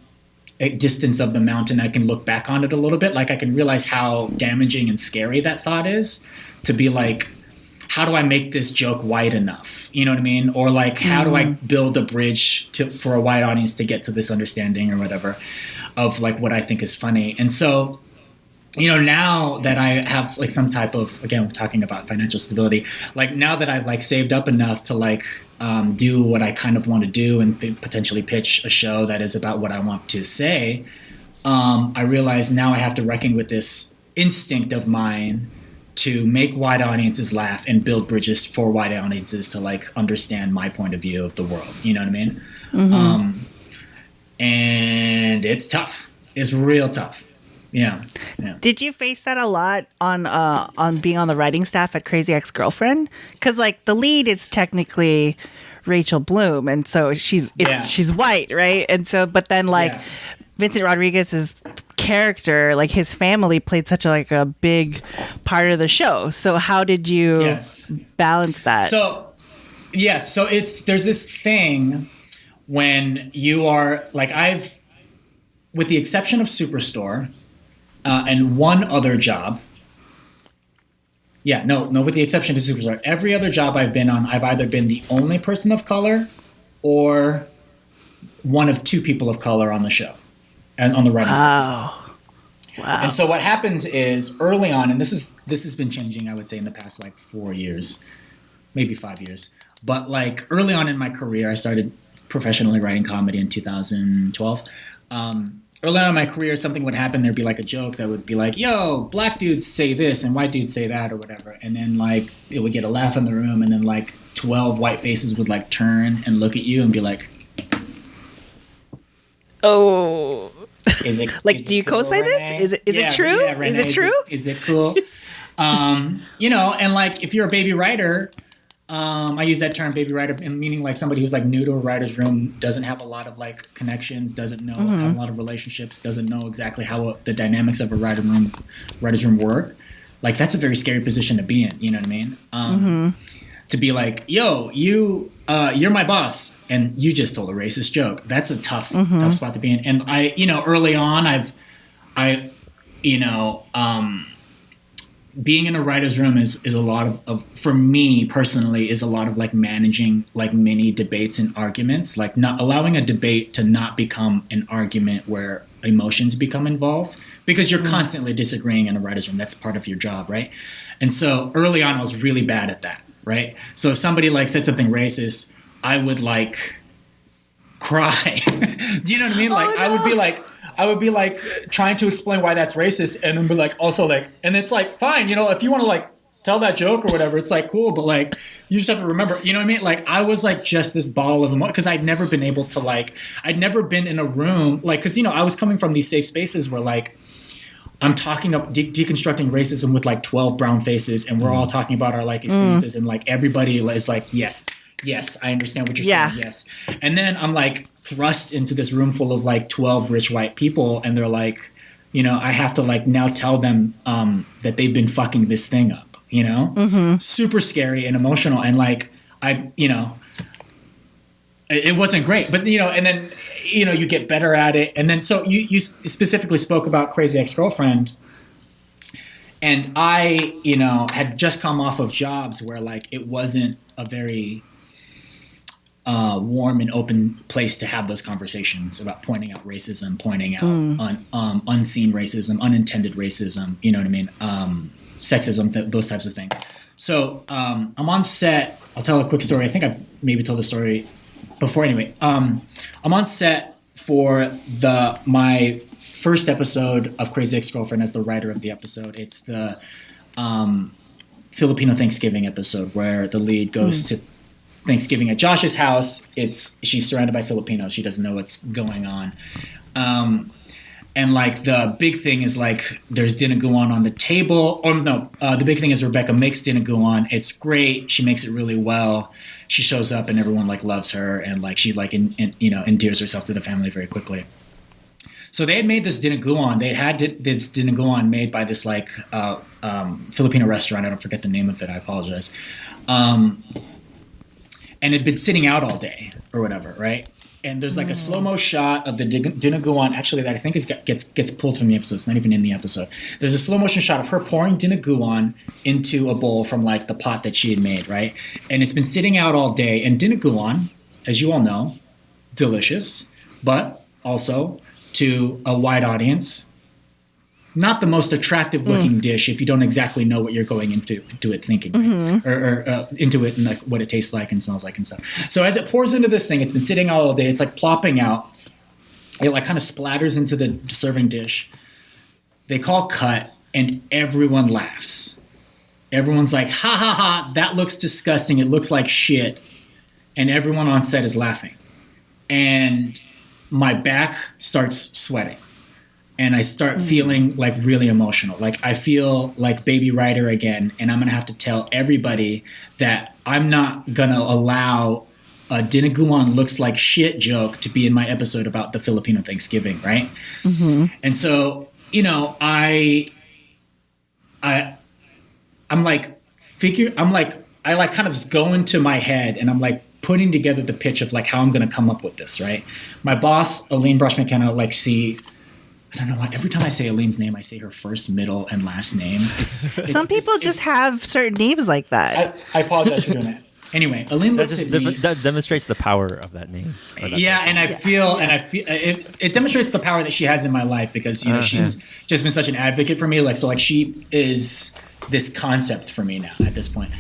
distance of the mountain, I can look back on it a little bit. Like, I can realize how damaging and scary that thought is, to be like, how do I make this joke wide enough? You know what I mean? Or like, how do I build a bridge for a wide audience to get to this understanding or whatever of like what I think is funny? And so, now that I have like some type of, again, we're talking about financial stability, like now that I've like saved up enough to like do what I kind of want to do and potentially pitch a show that is about what I want to say, I realize now I have to reckon with this instinct of mine to make wide audiences laugh and build bridges for wide audiences to like understand my point of view of the world. You know what I mean? And it's tough. It's real tough. Yeah. Did you face that a lot on being on the writing staff at Crazy Ex-Girlfriend? Because like the lead is technically Rachel Bloom, and so she's white, right? And so, but then like Vincent Rodriguez's character, like his family played such a big part of the show. So how did you balance that? So there's this thing when you are like, with the exception of Superstore. And one other job. With the exception of Superstore, every other job I've been on, I've either been the only person of color or one of two people of color on the show and on the writing staff. Wow. And so what happens is early on, and this has been changing, I would say, in the past like 4 years, maybe 5 years. But like early on in my career, I started professionally writing comedy in 2012. Early on in my career, something would happen. There'd be like a joke that would be like, yo, black dudes say this and white dudes say that or whatever. And then like it would get a laugh in the room, and then like 12 white faces would like turn and look at you and be like, oh, is it like, do you cool, co-sign Renee? this? Is it true? Yeah, Renee, is it true? Is it cool? And like if you're a baby writer, I use that term, baby writer, meaning like somebody who's like new to a writer's room, doesn't have a lot of like connections, doesn't know have a lot of relationships, doesn't know exactly how the dynamics of a writer's room work. Like that's a very scary position to be in. You know what I mean? To be like, yo, you're my boss, and you just told a racist joke. That's a tough spot to be in. And I, early on, being in a writer's room is a lot of for me personally is a lot of like managing like mini debates and arguments, like not allowing a debate to not become an argument where emotions become involved, because you're constantly disagreeing in a writer's room. That's part of your job, right? And so early on I was really bad at that, right? So if somebody like said something racist, I would like cry. Do you know what I mean? Like I would be like trying to explain why that's racist, and then be like also like, and it's like fine, if you want to like tell that joke or whatever, it's like cool, but like you just have to remember, you know what I mean? Like I was like just this ball of emotion, because I'd never been able to like, I'd never been in a room like, because I was coming from these safe spaces where like I'm talking up deconstructing racism with like 12 brown faces, and we're all talking about our like experiences, and like everybody is like yes, I understand what you're saying, yes. And then I'm like thrust into this room full of like 12 rich white people, and they're like, I have to like now tell them that they've been fucking this thing up, super scary and emotional. And like, it wasn't great, but and then, you get better at it. And then, so you specifically spoke about Crazy Ex-Girlfriend. And I, had just come off of jobs where like, it wasn't a very warm and open place to have those conversations about pointing out racism, pointing out unseen racism, unintended racism, you know what I mean? Sexism, those types of things. So I'm on set. I'll tell a quick story. I think I've maybe told the story before. Anyway, I'm on set for my first episode of Crazy Ex-Girlfriend as the writer of the episode. It's the Filipino Thanksgiving episode where the lead goes to Thanksgiving at Josh's house. She's surrounded by Filipinos. She doesn't know what's going on. And like the big thing is like there's dinaguan on the table. Or no, the big thing is Rebecca makes dinaguan. It's great. She makes it really well. She shows up and everyone like loves her, and like she like endears herself to the family very quickly. So they had made this dinaguan. They had this dinaguan made by this like Filipino restaurant. I don't forget the name of it. I apologize. And it'd been sitting out all day or whatever, right? And there's like a slow-mo shot of the dinaguan, actually, that I think gets pulled from the episode. It's not even in the episode. There's a slow-motion shot of her pouring dinaguan into a bowl from like the pot that she had made, right? And it's been sitting out all day. And dinaguan, as you all know, delicious, but also to a wide audience, not the most attractive looking dish if you don't exactly know what you're going into it thinking, right? or into it and like what it tastes like and smells like and stuff. So as it pours into this thing, it's been sitting out all day. It's like plopping out. It like kind of splatters into the serving dish. They call cut, and everyone laughs. Everyone's like, ha ha ha, that looks disgusting. It looks like shit. And everyone on set is laughing. And my back starts sweating. And I start feeling like really emotional. Like I feel like baby writer again, and I'm gonna have to tell everybody that I'm not gonna allow a dinaguan looks like shit joke to be in my episode about the Filipino Thanksgiving, right? And so, I kind of go into my head, and I'm like putting together the pitch of like how I'm gonna come up with this, right? My boss, Aline Brush McKenna, I don't know why. Every time I say Aline's name, I say her first, middle, and last name. Some people just have certain names like that. I apologize for doing that. Anyway, Aline looks at me. That demonstrates the power of that name. And I feel it demonstrates the power that she has in my life, because she's just been such an advocate for me. Like she is this concept for me now at this point,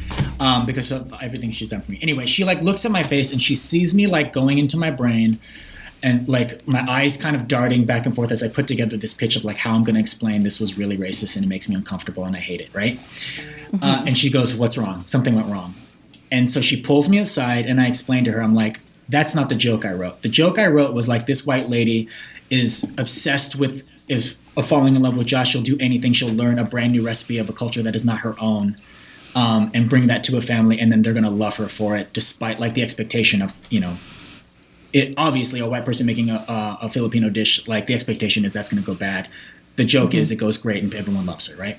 because of everything she's done for me. Anyway, she like looks at my face and she sees me like going into my brain. And like my eyes kind of darting back and forth as I put together this pitch of like how I'm going to explain this was really racist and it makes me uncomfortable and I hate it, right? And she goes, "What's wrong?" Something went wrong. And so she pulls me aside and I explain to her, I'm like, that's not the joke I wrote. The joke I wrote was like, this white lady is obsessed with falling in love with Josh. She'll do anything. She'll learn a brand new recipe of a culture that is not her own. and bring that to a family, and then they're going to love her for it, despite like the expectation of, it obviously a white person making a Filipino dish, like the expectation is that's going to go bad. The joke is it goes great and everyone loves her, right?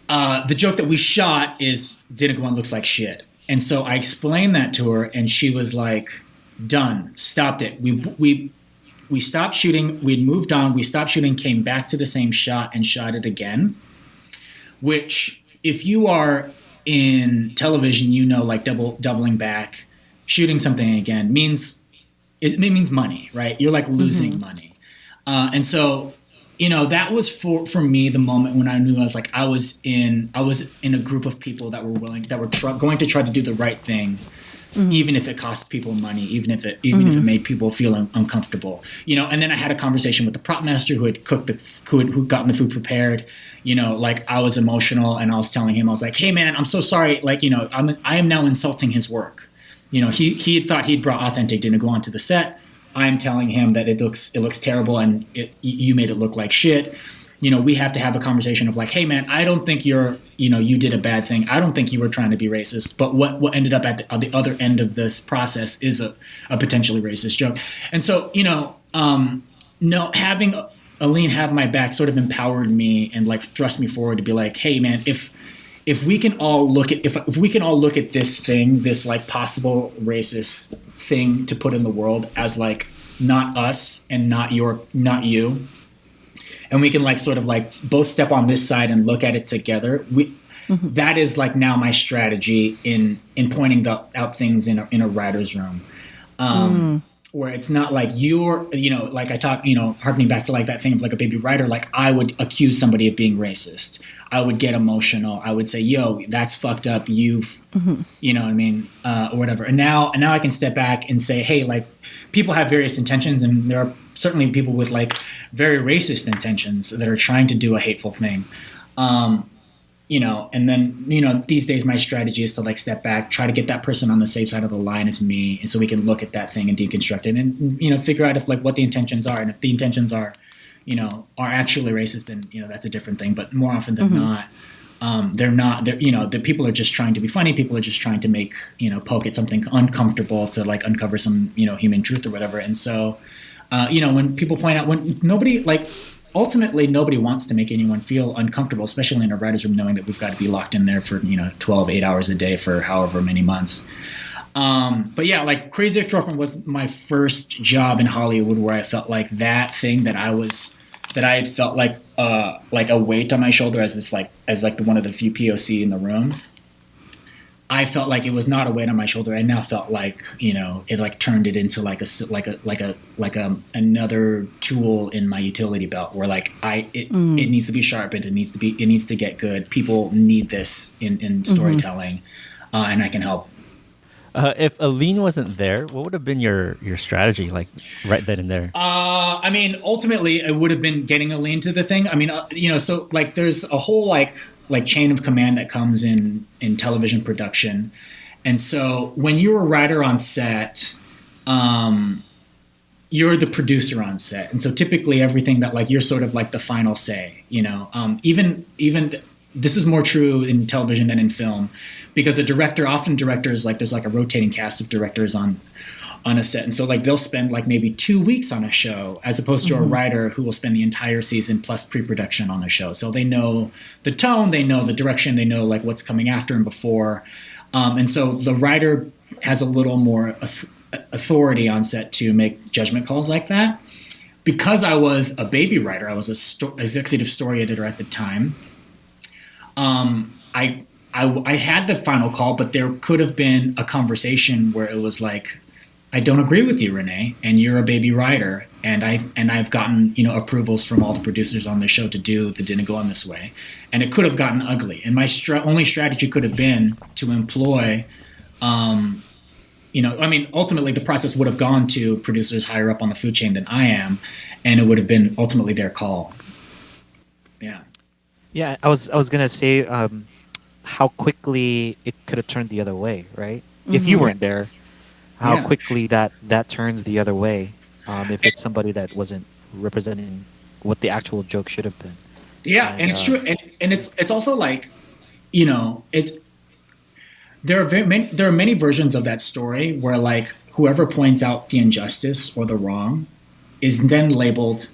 The joke that we shot is Dinuguan looks like shit. And so I explained that to her, and she was like, done, stopped it. We stopped shooting, we'd moved on, we stopped shooting, came back to the same shot and shot it again, which if you are in television, like doubling back, shooting something again means money, right? You're like losing money. And so, that was for me the moment when I knew I was in a group of people that were going to try to do the right thing, even if it cost people money, even if it made people feel uncomfortable, And then I had a conversation with the prop master who had cooked who'd gotten the food prepared. I was emotional, and I was telling him, I was like, "Hey man, I'm so sorry. I am now insulting his work." He had thought he'd brought authentic Dinuguan to the set. I'm telling him that it looks terrible and you made it look like shit. We have to have a conversation of like, hey man, I don't think you did a bad thing. I don't think you were trying to be racist. But what ended up at the other end of this process is a potentially racist joke. And so, having Aline have my back sort of empowered me and like thrust me forward to be like, hey man, if we can all look at this thing, this like possible racist thing to put in the world as like not us and not you, and we can like sort of like both step on this side and look at it together. That is like now my strategy in pointing out things in a writer's room. Where it's not like like I talk, harkening back to like that thing of like a baby writer, like I would accuse somebody of being racist. I would get emotional. I would say, yo, that's fucked up. You've, you know what I mean? Or whatever. And now I can step back and say, hey, like people have various intentions, and there are certainly people with like very racist intentions that are trying to do a hateful thing. And then, these days my strategy is to like step back, try to get that person on the safe side of the line as me. And so we can look at that thing and deconstruct it and, figure out if like what the intentions are. And if the intentions are actually racist, then, that's a different thing. But more often than not, the people are just trying to be funny. People are just trying to make, poke at something uncomfortable to like uncover some, human truth or whatever. And so, when people point out, when nobody like, ultimately, nobody wants to make anyone feel uncomfortable, especially in a writer's room, knowing that we've got to be locked in there for 8 hours a day for however many months. But yeah, like Crazy Ex-Girlfriend was my first job in Hollywood where I felt like that thing that I had felt like a weight on my shoulder as one of the few POC in the room. I felt like it was not a weight on my shoulder. I now felt like, it like turned it into another tool in my utility belt where like it needs to be sharpened. It needs to get good. People need this in storytelling, and I can help. If Aline wasn't there, what would have been your strategy, like right then and there? I mean, ultimately, it would have been getting Aline to the thing. I mean, so like there's a whole like chain of command that comes in television production. And so when you're a writer on set, you're the producer on set. And so typically everything that like, you're sort of like the final say, even this is more true in television than in film, because often directors, like there's like a rotating cast of directors on a set. And so like they'll spend like maybe 2 weeks on a show as opposed to a writer who will spend the entire season plus pre-production on a show. So they know the tone, they know the direction, they know like what's coming after and before. And so the writer has a little more authority on set to make judgment calls like that. Because I was a baby writer, I was executive story editor at the time. I had the final call, but there could have been a conversation where it was like, I don't agree with you, Renee, and you're a baby writer, and I've gotten approvals from all the producers on the show to do the Didn't Go On This Way, and it could have gotten ugly. And my only strategy could have been to employ, ultimately the process would have gone to producers higher up on the food chain than I am, and it would have been ultimately their call. Yeah. Yeah, I was gonna say how quickly it could have turned the other way, right? If you weren't there. How quickly that turns the other way, if it's somebody that wasn't representing what the actual joke should have been. Yeah, and it's true, and it's also like, it's there are many versions of that story where like whoever points out the injustice or the wrong is then labeled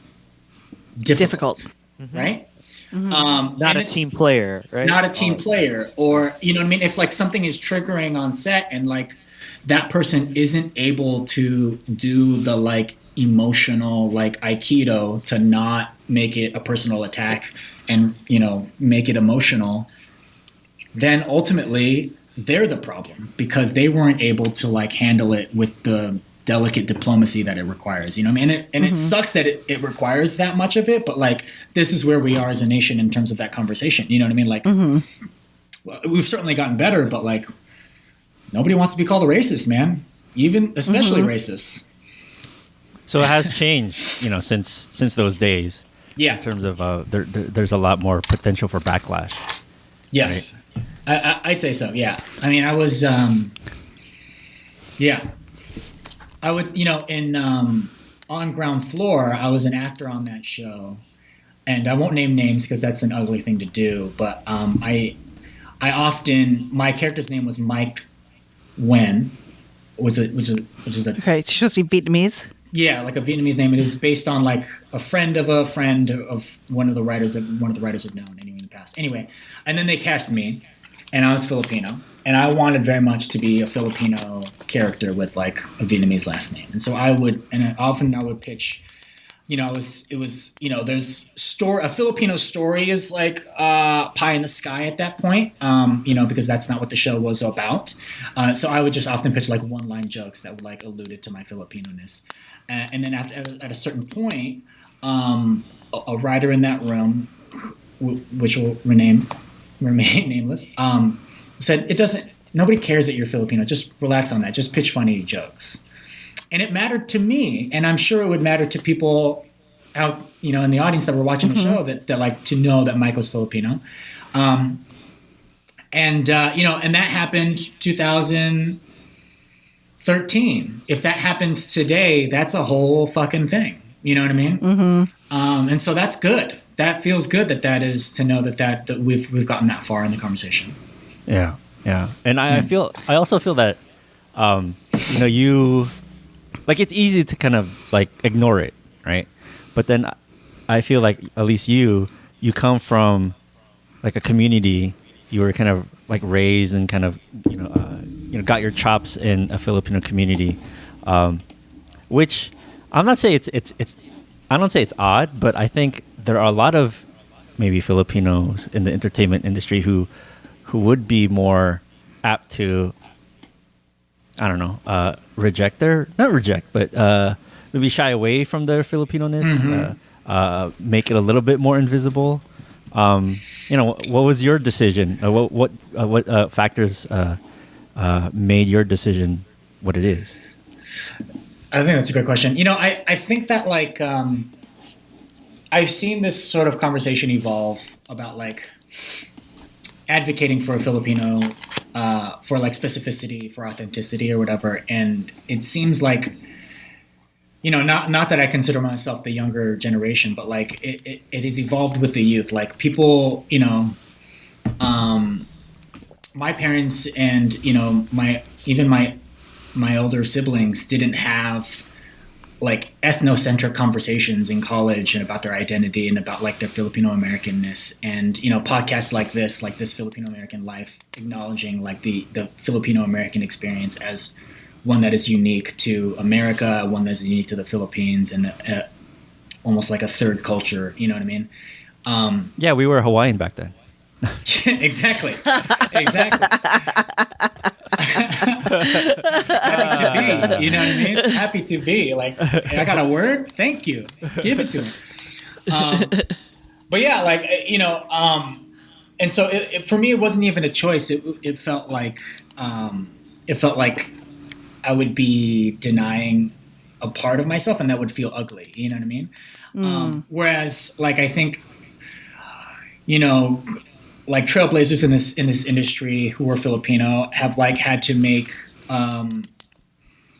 difficult. Right? Not a team player, right? Not a team player, or you know what I mean? If like something is triggering on set and like that person isn't able to do the like emotional like aikido to not make it a personal attack and make it emotional, then ultimately they're the problem because they weren't able to like handle it with the delicate diplomacy that it requires, you know what I mean? And it sucks that it requires that much of it, but like this is where we are as a nation in terms of that conversation, you know what I mean? Like we've certainly gotten better, but like nobody wants to be called a racist, man, even especially racists. So it has changed, since those days. Yeah. In terms of there's a lot more potential for backlash. Yes. Right? I'd say so. Yeah. I mean, I was I would, in On Ground Floor, I was an actor on that show, and I won't name names because that's an ugly thing to do. But I often, my character's name was Mike Wen, which is a Okay, it's supposed to be Vietnamese. Yeah, like a Vietnamese name. It was based on like a friend of one of the writers that one of the writers had known anyway in the past. Anyway, and then they cast me, and I was Filipino, and I wanted very much to be a Filipino character with like a Vietnamese last name. And so I would pitch, there's a Filipino story is like pie in the sky at that point, because that's not what the show was about. So I would just often pitch like one-line jokes that would like alluded to my Filipino-ness. And then at a certain point, a writer in that room, which will remain nameless, said, nobody cares that you're Filipino. Just relax on that. Just pitch funny jokes. And it mattered to me, and I'm sure it would matter to people out, in the audience that were watching the show that like to know that Mike was Filipino. And that happened 2013. If that happens today, that's a whole fucking thing. You know what I mean? And so that's good. That feels good that is to know that we've gotten that far in the conversation. Yeah. And I also feel that, you, like, it's easy to kind of like ignore it, right? But then I feel like at least you come from like a community. You were kind of like raised and kind of got your chops in a Filipino community, which I'm not saying I don't say it's odd, but I think there are a lot of maybe Filipinos in the entertainment industry who would be more apt to, I don't know, maybe shy away from their Filipino-ness, make it a little bit more invisible. What was your decision? What factors made your decision what it is? I think that's a great question. I think that like I've seen this sort of conversation evolve about like advocating for a Filipino, for like specificity, for authenticity or whatever. And it seems like, not that I consider myself the younger generation, but like it has evolved with the youth. Like people, my parents and, my older siblings didn't have like ethnocentric conversations in college and about their identity and about like their Filipino Americanness, and podcasts like this Filipino American Life, acknowledging like the Filipino American experience as one that is unique to America, one that's unique to the Philippines, and almost like a third culture. You know what I mean? Yeah, we were Hawaiian back then. Exactly. Happy to be, you know what I mean? Happy to be. Like, I got a word? Thank you. Give it to me. But yeah, like, and so for me, it wasn't even a choice. It felt like I would be denying a part of myself, and that would feel ugly. You know what I mean? Whereas, like, I think, like trailblazers in this industry who were Filipino have like had to make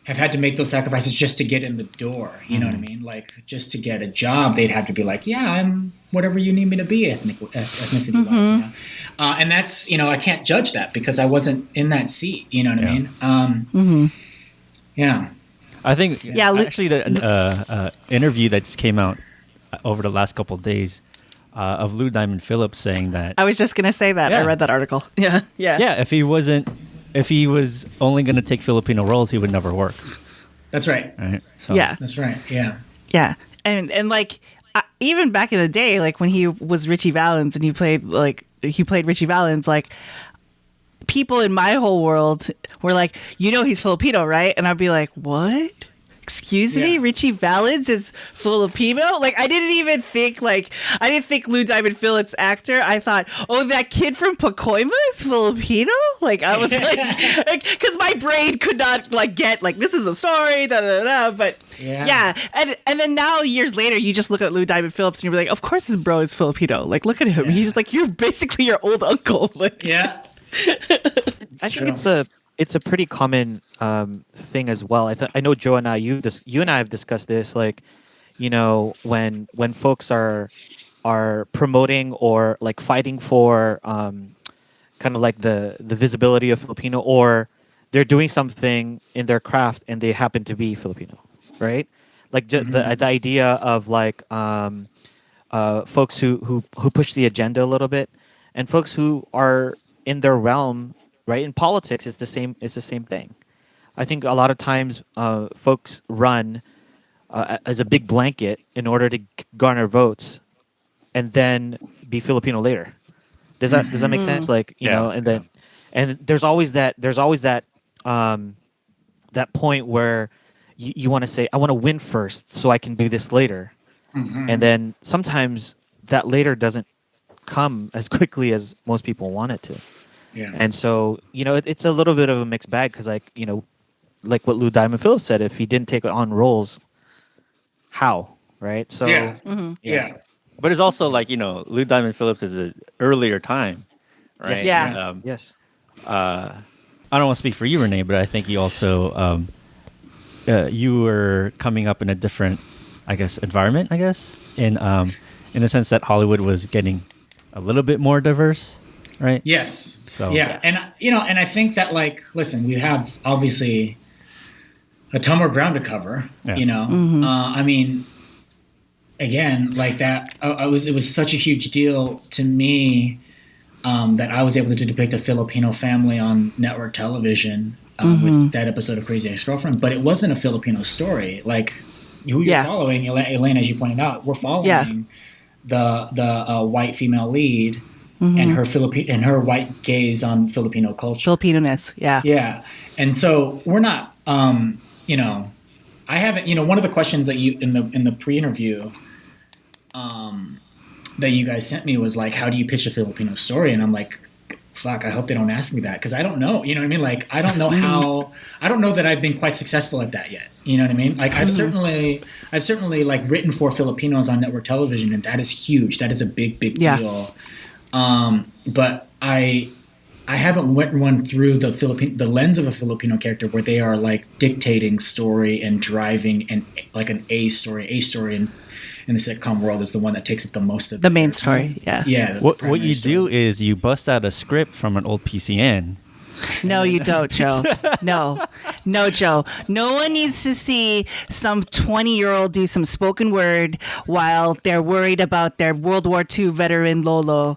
have had to make those sacrifices just to get in the door. You know what I mean? Like just to get a job, they'd have to be like, yeah, I'm whatever you need me to be ethnicity wise. You know? And that's, I can't judge that because I wasn't in that seat. You know what I mean? Yeah. I think actually the interview that just came out over the last couple of days of Lou Diamond Phillips saying that. I was just going to say that. Yeah. I read that article. Yeah. Yeah, if he was only going to take Filipino roles, he would never work. That's right. Right? So. Yeah. That's right. Yeah. Yeah. And like, even back in the day, like when he was Richie Valens and he played Richie Valens, like people in my whole world were like, he's Filipino, right? And I'd be like, what? Excuse me, Richie Valens is Filipino? Like, I didn't think Lou Diamond Phillips actor. I thought, oh, that kid from Pacoima is Filipino? Like, I was like, because my brain could not get this is a story, but yeah. And then now years later, you just look at Lou Diamond Phillips and you're like, of course his bro is Filipino. Like, look at him. Yeah. He's like, you're basically your old uncle. Like, yeah. I think it's a pretty common thing as well. I know Joe and I, you and I have discussed this. Like, when folks are promoting or like fighting for kind of like the visibility of Filipino, or they're doing something in their craft and they happen to be Filipino, right? Like the idea of like folks who push the agenda a little bit, and folks who are in their realm. Right, in politics, it's the same. It's the same thing. I think a lot of times, folks run as a big blanket in order to garner votes, and then be Filipino later. Does that make sense? Like and there's always that that point where you want to say, I want to win first, so I can do this later, and then sometimes that later doesn't come as quickly as most people want it to. Yeah. And so, it's a little bit of a mixed bag because, like what Lou Diamond Phillips said, if he didn't take on roles, how, right? So, yeah. But it's also like, Lou Diamond Phillips is an earlier time, right? Yes. Yeah. Yes. I don't want to speak for you, Renee, but I think you also, you were coming up in a different, environment, in the sense that Hollywood was getting a little bit more diverse, right? Yes. So. Yeah, and and I think that listen, we have obviously a ton more ground to cover. Yeah. I mean, again, like that, it was such a huge deal to me that I was able to depict a Filipino family on network television with that episode of Crazy Ex-Girlfriend, but it wasn't a Filipino story. Like who you're following, Elaine, as you pointed out, we're following the white female lead. And her white gaze on Filipino culture, Filipino-ness, yeah, and so we're not, I haven't, one of the questions that you in the pre-interview, that you guys sent me was like, how do you pitch a Filipino story? And I'm like, fuck, I hope they don't ask me that because I don't know, you know what I mean? Like, I don't know I don't know that I've been quite successful at that yet. You know what I mean? Like, I've certainly like written for Filipinos on network television, and that is huge. That is a big deal. But I haven't run through the lens of a Filipino character where they are like dictating story and driving and like an A story in the sitcom world is the one that takes up the most of the main story. Yeah. What you do is you bust out a script from an old PCN. No, you don't, Joe. No, Joe. No one needs to see some 20-year-old do some spoken word while they're worried about their World War II veteran Lolo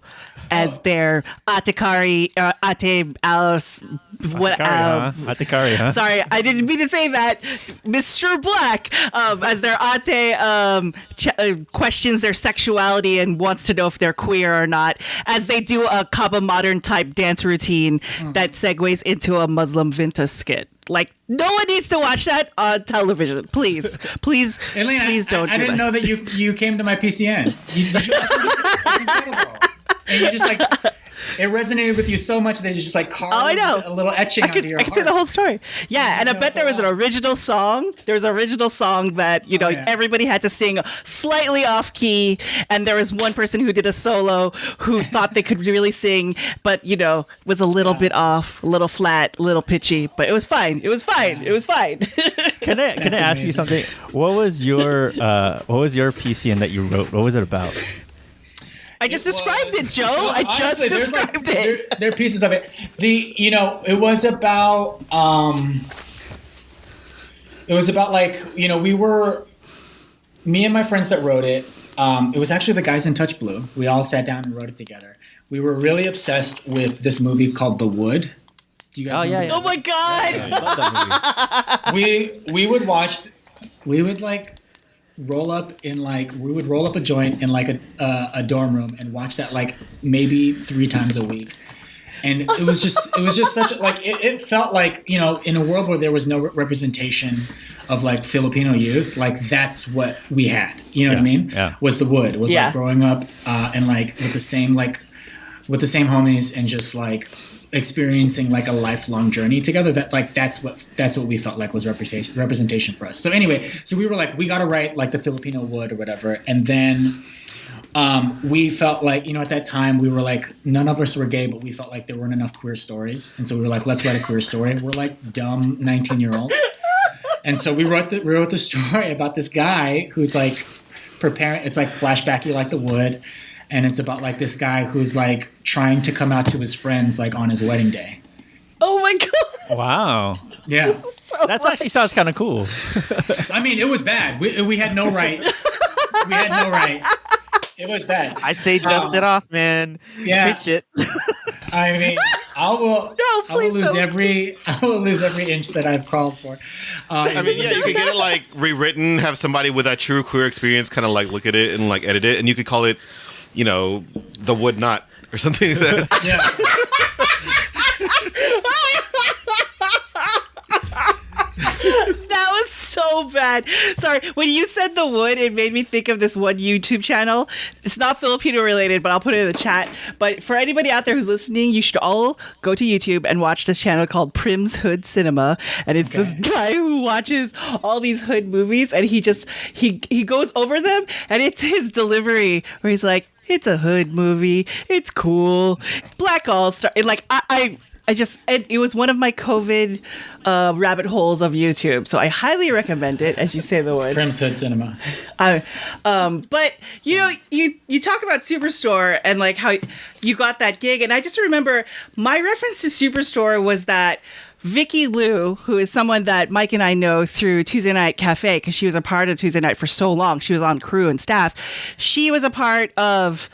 as their Atekari, Ate Alice. Atekari, huh? Sorry, I didn't mean to say that. Mr. Black, as their Ate questions their sexuality and wants to know if they're queer or not, as they do a Kaba Modern type dance routine that segues into a Muslim Vinta skit. Like, no one needs to watch that on television. Please, Elaine, please don't. I didn't know that you came to my PCN. It's incredible. And you just like, it resonated with you so much that you just like carved I know. a little etching I could onto your heart. say the whole story. Yeah, and I know bet it's a there was an lot. original song. There was an original song that, you know, yeah. everybody had to sing slightly off key, and there was one person who did a solo who thought they could really sing, but, you know, was a little bit off, a little flat, a little pitchy, but it was fine. It was fine. It was fine. Can I ask you amazing. something? What was your PCN that you wrote? What was it about? I just described it, Joe. I just Honestly, there's, like, described it. There are pieces of it. It was about like, you know, me and my friends that wrote it. It was actually the guys in Touch Blue. We all sat down and wrote it together. We were really obsessed with this movie called The Wood. Do you guys remember Oh my God. I love that movie. we would like roll up a joint in like a dorm room and watch that like maybe 3 times a week. And it was just such like it felt like, you know, in a world where there was no representation of like Filipino youth, like that's what we had, you know what I mean? Yeah. Was The Wood. It was Yeah. like growing up and like with the same homies and just like experiencing like a lifelong journey together. That like that's what we felt like was representation for us. So anyway, so we were like, we got to write like the Filipino Wood or whatever, and then we felt like, you know, at that time we were like, none of us were gay, but we felt like there weren't enough queer stories, and so we were like, let's write a queer story. We're like dumb 19-year-olds, and so we wrote the story about this guy who's like preparing. It's like flashbacky like The Wood. And it's about like this guy who's like trying to come out to his friends like on his wedding day. Oh my God. Wow. Yeah. That actually sounds kind of cool. I mean, it was bad. We had no right. We had no right. It was bad. I say dust it off, man. Yeah. Pitch it. I mean, I will lose every inch that I've crawled for. I mean, yeah, you could get it like rewritten, have somebody with that true queer experience kind of like look at it and like edit it, and you could call it, you know, The Wood Not or something like that. Yeah. That was so bad. Sorry, when you said The Wood, it made me think of this one YouTube channel. It's not Filipino related, but I'll put it in the chat. But for anybody out there who's listening, you should all go to YouTube and watch this channel called Prim's Hood Cinema. And it's this guy who watches all these hood movies, and he goes over them, and it's his delivery where he's like, it's a hood movie. It's cool. Black All-Star. And like, it was one of my COVID rabbit holes of YouTube, so I highly recommend it. As you say, The Wood. Prim's Hood Cinema. But you know, you talk about Superstore and like how you got that gig, and I just remember my reference to Superstore was that Vicky Lou, who is someone that Mike and I know through Tuesday Night Cafe, because she was a part of Tuesday Night for so long. She was on crew and staff. She was a part of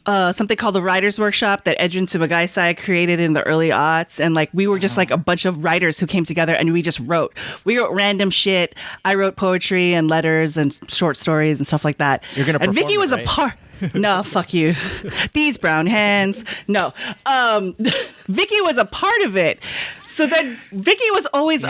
something called the Writers Workshop that Edwin Sumagaysay created in the early aughts. And like, we were just like a bunch of writers who came together and we just wrote. We wrote random shit. I wrote poetry and letters and short stories and stuff like that. You're gonna and perform Vicky was it, a part. No, fuck you. These brown hands. No. Vicky was a part of it. So then Vicky was always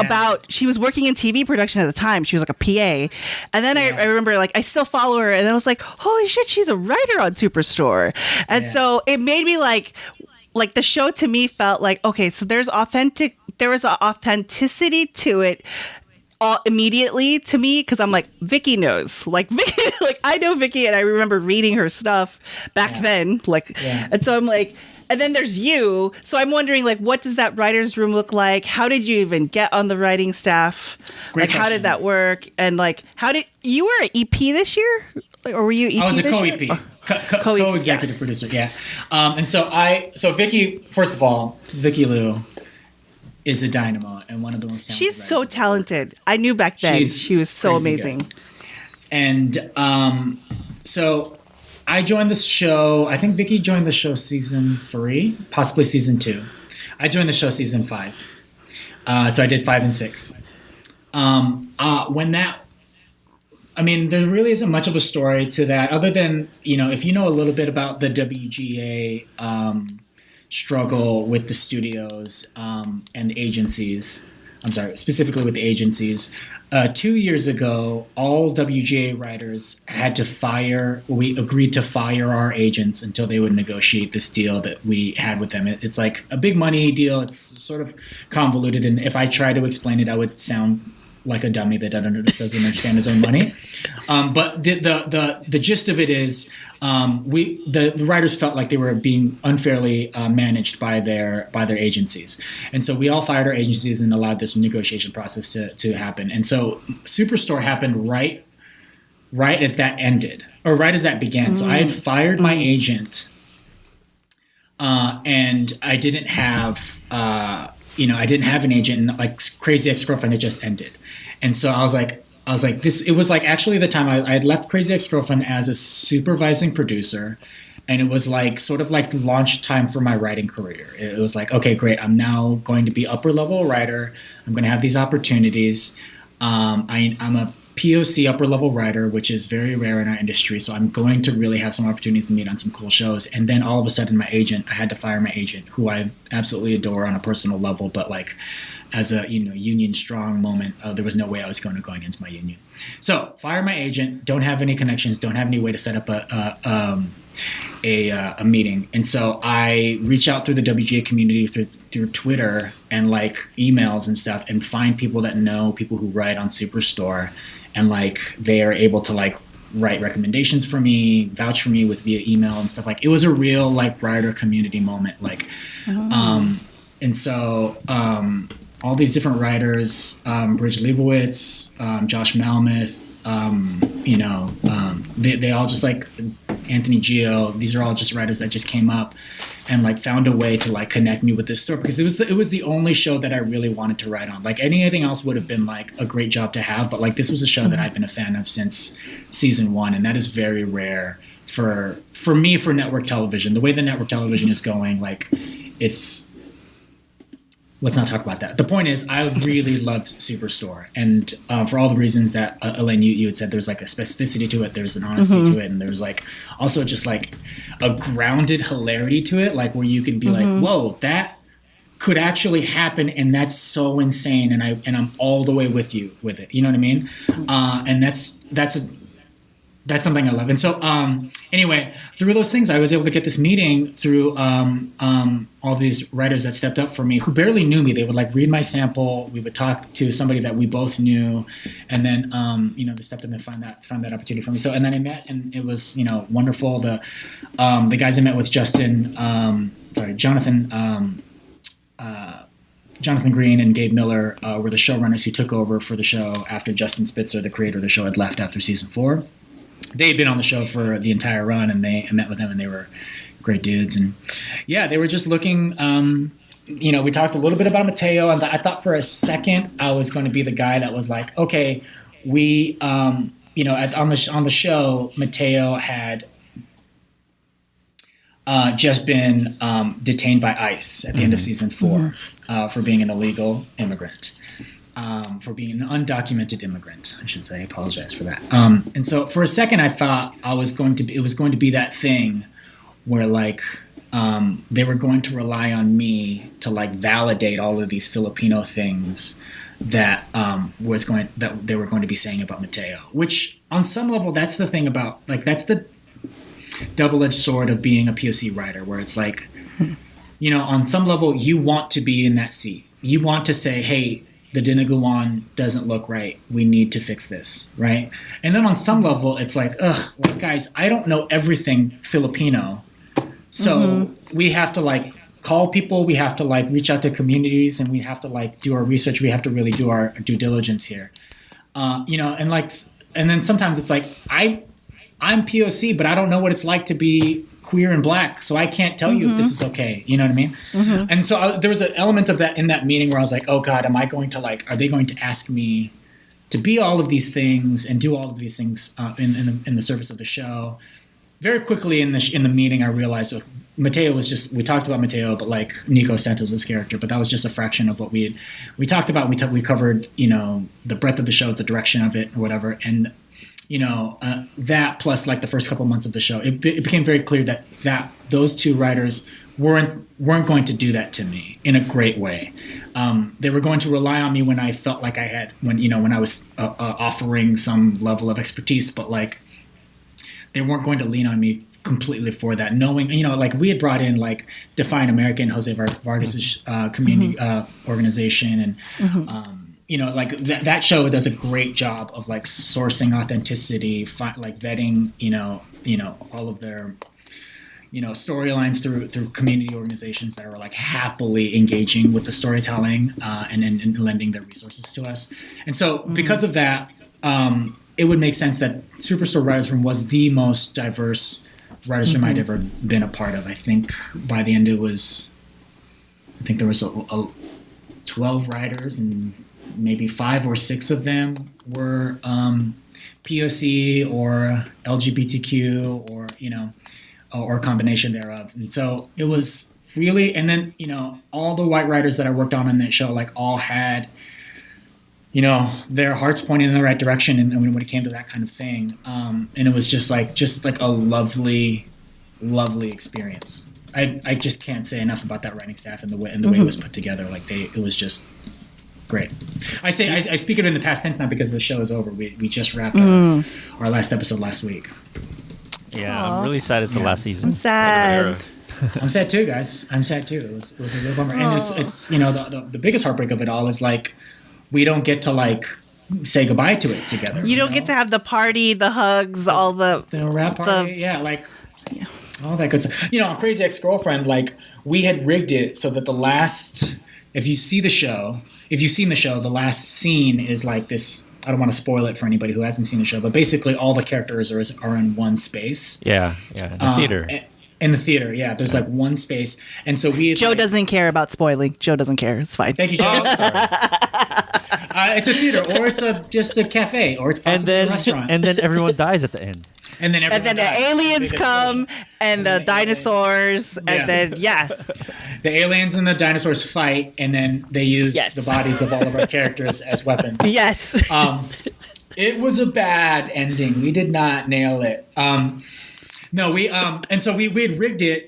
she was working in TV production at the time. She was like a PA. And then I remember like I still follow her, and then I was like, holy shit, she's a writer on Superstore. And so it made me like the show to me felt like, okay, so there was an authenticity to it. Immediately to me, because I'm like, Vicky knows, like Vicky, like I know Vicky, and I remember reading her stuff back then, and so I'm like, and then there's you, so I'm wondering like, what does that writer's room look like? How did you even get on the writing staff? Great How did that work? And like, how did you were an EP this year, or were you EP? I was a this co-EP, year? co-executive producer. Yeah, and so Vicky, first of all, Vicky Lou is a dynamo and one of the most talented She's writers so in the world. talented. I knew back then she was so crazy amazing. good. And so I joined this show. I think Vicky joined the show season 3, possibly season 2. I joined the show season 5. So I did 5 and 6. There really isn't much of a story to that, other than, you know, if you know a little bit about the WGA struggle with the studios and agencies. I'm sorry, specifically with the agencies. 2 years ago, all WGA writers had to fire. We agreed to fire our agents until they would negotiate this deal that we had with them. It's like a big money deal. It's sort of convoluted, and if I try to explain it, I would sound like a dummy that doesn't understand his own money. But the gist of it is, the writers felt like they were being unfairly managed by their agencies, and so we all fired our agencies and allowed this negotiation process to happen. And so Superstore happened right as that ended, or right as that began. So I had fired my agent, and I didn't have an agent, and like Crazy Ex-Girlfriend had just ended. And so I was like, it was like actually the time I had left Crazy Ex-Girlfriend as a supervising producer, and it was like sort of like the launch time for my writing career. It was like, okay, great, I'm now going to be upper level writer. I'm going to have these opportunities. I'm a POC upper level writer, which is very rare in our industry. So I'm going to really have some opportunities to meet on some cool shows. And then all of a sudden I had to fire my agent, who I absolutely adore on a personal level, but like as a union strong moment, there was no way I was going to go against my union. So fire my agent, don't have any connections, don't have any way to set up a meeting. And so I reach out through the WGA community through Twitter and like emails and stuff, and find people that know people who write on Superstore, and like they are able to like write recommendations for me, vouch for me via email and stuff. Like it was a real like writer community moment. Like, and so all these different writers, Bridge Leibowitz, Josh Malmuth, they all just like Anthony Gio. These are all just writers that just came up and like found a way to like connect me with this story, because it was the only show that I really wanted to write on. Like anything else would have been like a great job to have, but like this was a show that I've been a fan of since season 1, and that is very rare for me, for network television. The way the network television is going, like let's not talk about that. The point is, I really loved Superstore, and for all the reasons that Elaine, you had said, there's like a specificity to it, there's an honesty to it, and there's like also just like a grounded hilarity to it, like where you could be like, whoa, that could actually happen, and that's so insane, and I'm all the way with you with it. You know what I mean? And that's something I love. And so anyway, through those things, I was able to get this meeting through all these writers that stepped up for me, who barely knew me. They would like read my sample. We would talk to somebody that we both knew, and then they stepped up and found that opportunity for me. So, and then I met, and it was wonderful. The guys I met with, Jonathan Green and Gabe Miller were the showrunners who took over for the show after Justin Spitzer, the creator of the show, had left after season 4. They had been on the show for the entire run, and I met with them, and they were great dudes. And yeah, they were just looking, we talked a little bit about Mateo, and I thought for a second I was going to be the guy that was like, okay, we, on the show, Mateo had just been detained by ICE at the end of season 4 for being an illegal immigrant. For being an undocumented immigrant, I should say. I apologize for that. And so for a second, I thought it was going to be that thing where like they were going to rely on me to like validate all of these Filipino things that they were going to be saying about Mateo. Which on some level, that's the thing about like that's the double-edged sword of being a POC writer, where it's like, on some level, you want to be in that seat. You want to say, hey, the Dinaguan doesn't look right. We need to fix this, right? And then on some level, it's like, guys, I don't know everything Filipino. So we have to like call people. We have to like reach out to communities, and we have to like do our research. We have to really do our due diligence here. And then sometimes it's like, I'm POC, but I don't know what it's like to be queer and black, so I can't tell you if this is okay. You know what I mean? And so there was an element of that in that meeting where I was like, oh God, are they going to ask me to be all of these things and do all of these things in the service of the show? Very quickly in the meeting, I realized Mateo was we talked about Mateo, but like Nico Santos' character, but that was just a fraction of what we talked about. We covered, the breadth of the show, the direction of it, or whatever. And that plus like the first couple months of the show, it became very clear that those two writers weren't going to do that to me in a great way. They were going to rely on me when I felt like when I was offering some level of expertise, but like they weren't going to lean on me completely for that, knowing, like we had brought in like Define American, Jose Vargas's community organization, and like that show does a great job of like sourcing authenticity, like vetting, all of their, storylines through community organizations that are like happily engaging with the storytelling and lending their resources to us. And so because of that, it would make sense that Superstore Writers Room was the most diverse writers room I'd ever been a part of. I think by the end there was 12 writers, and maybe 5 or 6 of them were POC or LGBTQ or a combination thereof. And so it was really, and then, all the white writers that I worked on that show, like all had, their hearts pointing in the right direction. And when it came to that kind of thing, and it was just like a lovely, lovely experience. I just can't say enough about that writing staff and the way it was put together. Like it was just great. I speak it in the past tense now because the show is over. We just wrapped our last episode last week. Yeah, I'm really sad it's the last season. I'm sad. I'm sad too, guys. I'm sad too. It was a real bummer. And it's the biggest heartbreak of it all is like we don't get to like say goodbye to it together. You don't get to have the party, the hugs, all the wrap party. All that good stuff. On Crazy Ex-Girlfriend, like we had rigged it so that the last, if you've seen the show, the last scene is like this. I don't want to spoil it for anybody who hasn't seen the show, but basically all the characters are in one space. Yeah, the theater. In the theater, yeah. There's like one space, and so Joe doesn't care about spoiling. Joe doesn't care. It's fine. Thank you, Joe. It's a theater, or it's just a cafe, or it's possibly a restaurant. And then everyone dies at the end. And then the aliens come, and the dinosaurs, and then the aliens and the dinosaurs fight, and then they use the bodies of all of our characters as weapons. Yes. It was a bad ending. We did not nail it. No, we and so we had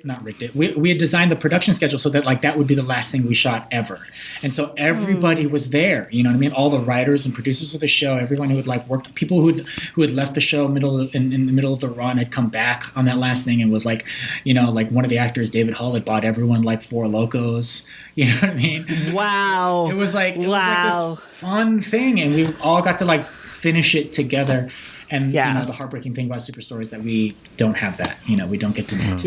not rigged it. We had designed the production schedule so that like that would be the last thing we shot ever. And so everybody was there. You know what I mean? All the writers and producers of the show, everyone who had like worked, people who had left the show in the middle of the run had come back on that last thing and was like, like one of the actors, David Hull, had bought everyone like 4 Locos. You know what I mean? Wow. It was like this fun thing, and we all got to like finish it together. And the heartbreaking thing about Superstore is that we don't have that. We don't get to do it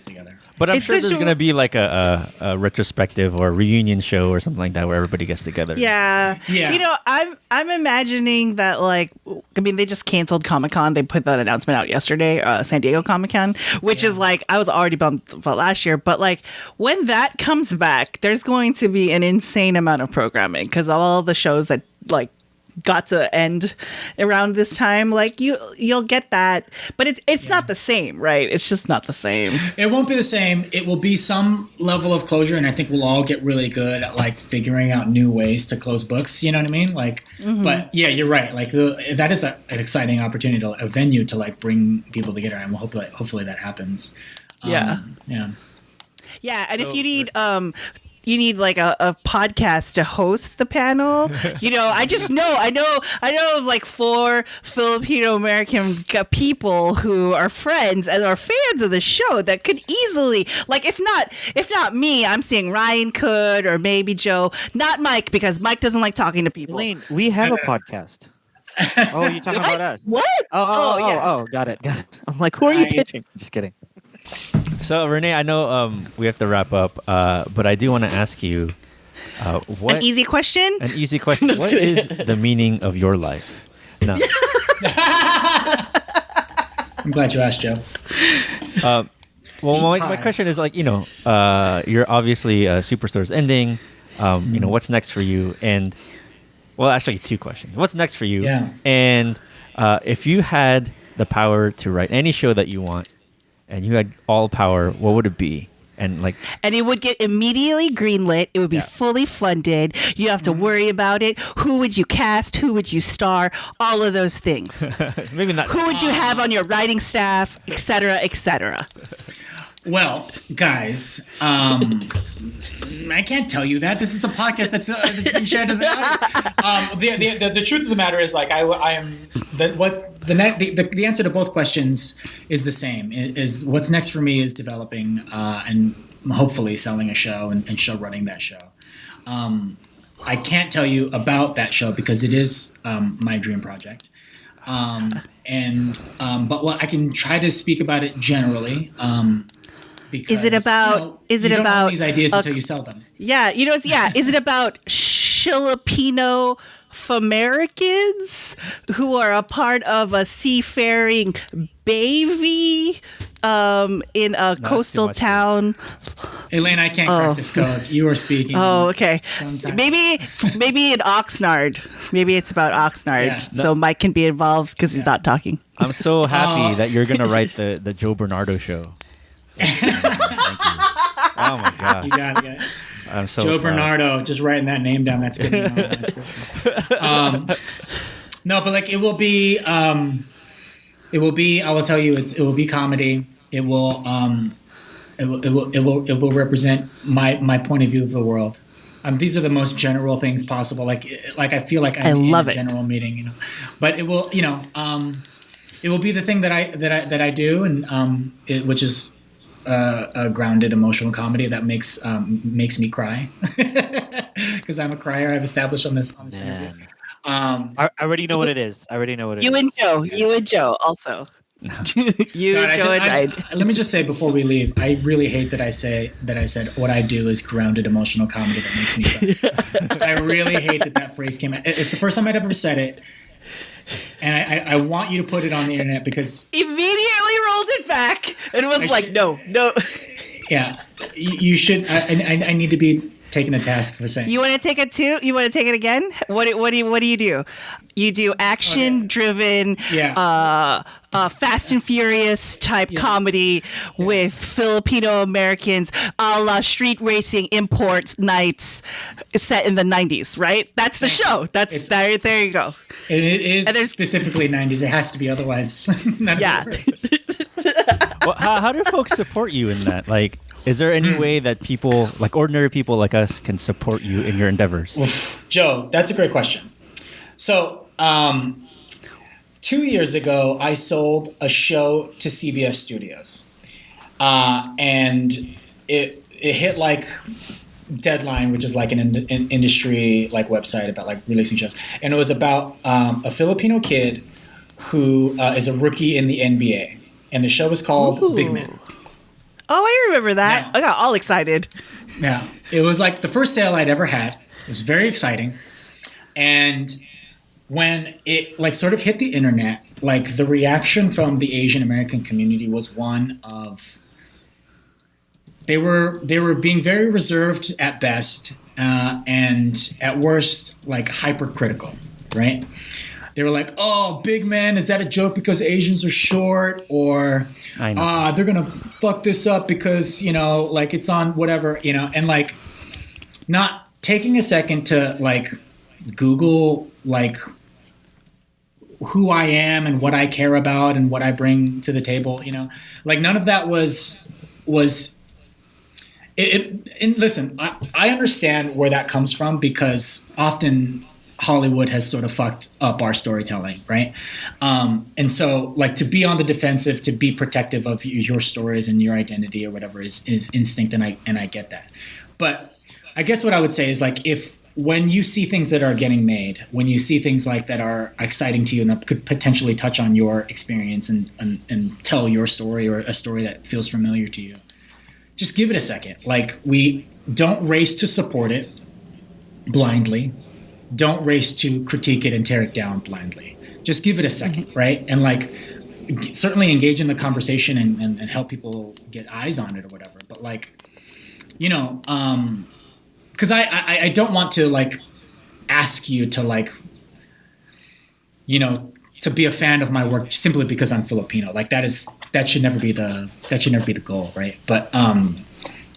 together. But I'm sure there's going to be like a retrospective or a reunion show or something like that where everybody gets together. Yeah. I'm imagining that they just canceled Comic-Con. They put that announcement out yesterday, San Diego Comic-Con, which is like, I was already bummed about last year. But like when that comes back, there's going to be an insane amount of programming because all the shows that like got to end around this time, like you'll get that, but it's not the same, right? It's just not the same. It won't be the same. It will be some level of closure, and I think we'll all get really good at like figuring out new ways to close books. You know what I mean? Like, but yeah, you're right. Like that is an exciting opportunity, a venue to like bring people together, and we'll hopefully that happens. Yeah. And if you need like a podcast to host the panel. I know of like 4 Filipino American people who are friends and are fans of the show that could easily, like, if not me, I'm seeing Ryan could, or maybe Joe, not Mike, because Mike doesn't like talking to people. Elaine, we have a podcast. Oh, you're talking about us? What? Oh, got it. I'm like, who are you pitching? Just kidding. So Renee, I know we have to wrap up, but I do want to ask you what an easy question. What is the meaning of your life? No. I'm glad you asked, Joe. My question is like, you're obviously Superstore's ending. What's next for you? And actually 2 questions. What's next for you? Yeah. And if you had the power to write any show that you want, and you had all power, what would it be? and like And it would get immediately greenlit. It would be Yeah. fully funded. You have to worry about it. Who would you cast? Who would you star? All of those things. maybe not. Who would you have on your writing staff, et cetera, et cetera? Well, guys, I can't tell you that. This is a podcast that's been shared to the audience. The truth of the matter is, like, I am the answer to both questions is the same. Is what's next for me is developing and hopefully selling a show and show running that show. I can't tell you about that show because it is my dream project. But I can try to speak about it generally. Because, Is it about? Is it you don't about own these ideas until you sell them? Yeah, Is it about Filipino Americans who are a part of a seafaring Bayvie in a coastal much, town? Elaine, I can't crack this code. You are speaking. Oh, okay. Sometimes. Maybe in Oxnard. Maybe it's about Oxnard. Yeah. So Mike can be involved because he's not talking. I'm so happy that you're gonna write the Joe Bernardo show. Thank you. Oh my god. You got it. I'm so Joe proud. Bernardo, just writing that name down. That's good. No, but like it will be. I will tell you, it will be comedy. It will represent my point of view of the world. These are the most general things possible. Like I feel like I'm in a general meeting, you know. But it will, it will be the thing that I do, and which is a grounded emotional comedy that makes me cry because I'm a crier. I've established on this interview. I already know what it is. You and Joe also. You, God, Joe, and I. Let me just say before we leave, I really hate that I said what I do is grounded emotional comedy that makes me cry. I really hate that phrase came out. It's the first time I'd ever said it. And I want you to put it on the internet because Immediately rolled it back and was no. Yeah, you should. I need to be taken to task for saying. You want to take it too? You want to take it again? What do you do? You do action-driven, Fast and Furious type comedy with Filipino Americans, a la street racing imports nights set in the 90s, right? That's the show. There you go. And it is specifically 90s. It has to be, otherwise. Yeah. Well, how do folks support you in that? Like, is there any way that people, like ordinary people like us, can support you in your endeavors? Well, Joe, that's a great question. So, 2 years ago, I sold a show to CBS Studios, and it hit like Deadline, which is like an industry like website about like releasing shows, and it was about a Filipino kid who is a rookie in the NBA, and the show was called Big Man. Oh, I remember that. I got all excited. Yeah, it was like the first sale I'd ever had. It was very exciting, and when it like sort of hit the internet, like the reaction from the Asian American community was one of they were being very reserved at best, and at worst like hypercritical, right? They were like, "Oh, Big Man, is that a joke because Asians are short?" Or they're gonna fuck this up because like it's on whatever, and like not taking a second to like Google like who I am and what I care about and what I bring to the table, like none of that was it. And listen, I understand where that comes from because often Hollywood has sort of fucked up our storytelling, right? And so like to be on the defensive, to be protective of your stories and your identity or whatever is instinct, and I get that. But I guess what I would say is like when you see things that are getting made, when you see things like that are exciting to you and that could potentially touch on your experience and tell your story or a story that feels familiar to you, just give it a second. Like we don't race to support it blindly. Don't race to critique it and tear it down blindly. Just give it a second, right? And like certainly engage in the conversation and help people get eyes on it or whatever. But like, because I don't want to like ask you to like, to be a fan of my work simply because I'm Filipino. Like that should never be the goal, right? But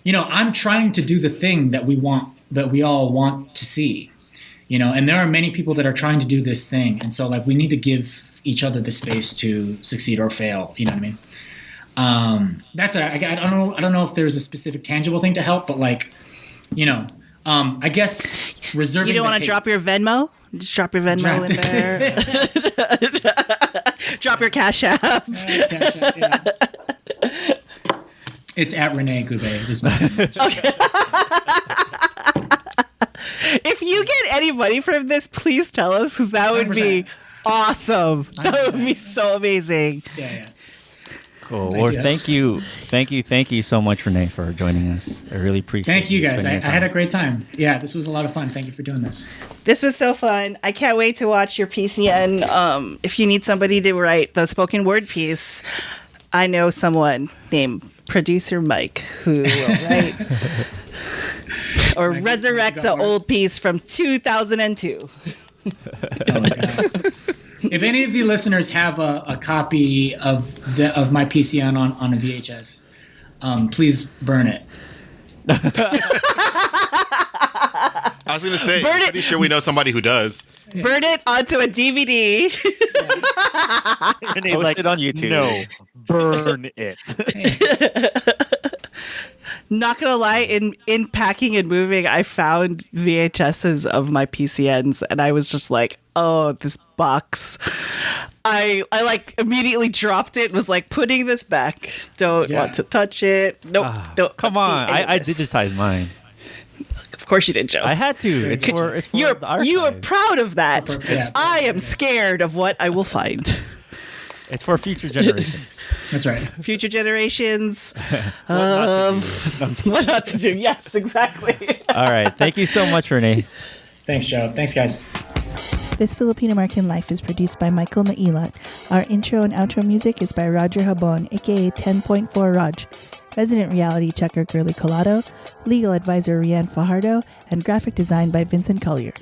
I'm trying to do the thing that we all want to see, and there are many people that are trying to do this thing. And so like, we need to give each other the space to succeed or fail. You know what I mean? That's it. I don't know if there's a specific tangible thing to help, but like, I guess reserving. You don't want to drop your Venmo? Just drop your Venmo in there. Drop your Cash App. Cash App, yeah. It's at Rene Gube. Okay. If you get any money from this, please tell us, because that would be awesome. That would be so amazing. Yeah. Cool. Well, thank you so much, Renee, for joining us. I really appreciate it. Thank you, guys. I had a great time. Yeah, this was a lot of fun. Thank you for doing this. This was so fun. I can't wait to watch your PCN. If you need somebody to write the spoken word piece, I know someone named Producer Mike who will write or resurrect an old piece from 2002. Oh my God. If any of the listeners have a copy of my PCN on a VHS, please burn it. I was going to say, I'm pretty sure we know somebody who does. Burn it onto a DVD. And he's like, it on YouTube. No, burn it. Not gonna lie, in packing and moving, I found VHSs of my PCNs, and I was just like, "Oh, this box!" I like immediately dropped it. Was like putting this back. Don't want to touch it. Nope. Don't. Come on, I digitized mine. Of course you did, Joe. I had to. It's for you are the proud of that. Yeah. I am scared of what I will find. It's for future generations. That's right. Future generations. What not to do. Yes, exactly. All right. Thank you so much, Renee. Thanks, Joe. Thanks, guys. This Filipino American Life is produced by Michael Nailat. Our intro and outro music is by Roger Habon, aka 10.4 Raj. Resident reality checker Girly Colado, legal advisor Rianne Fajardo, and graphic design by Vincent Collyer.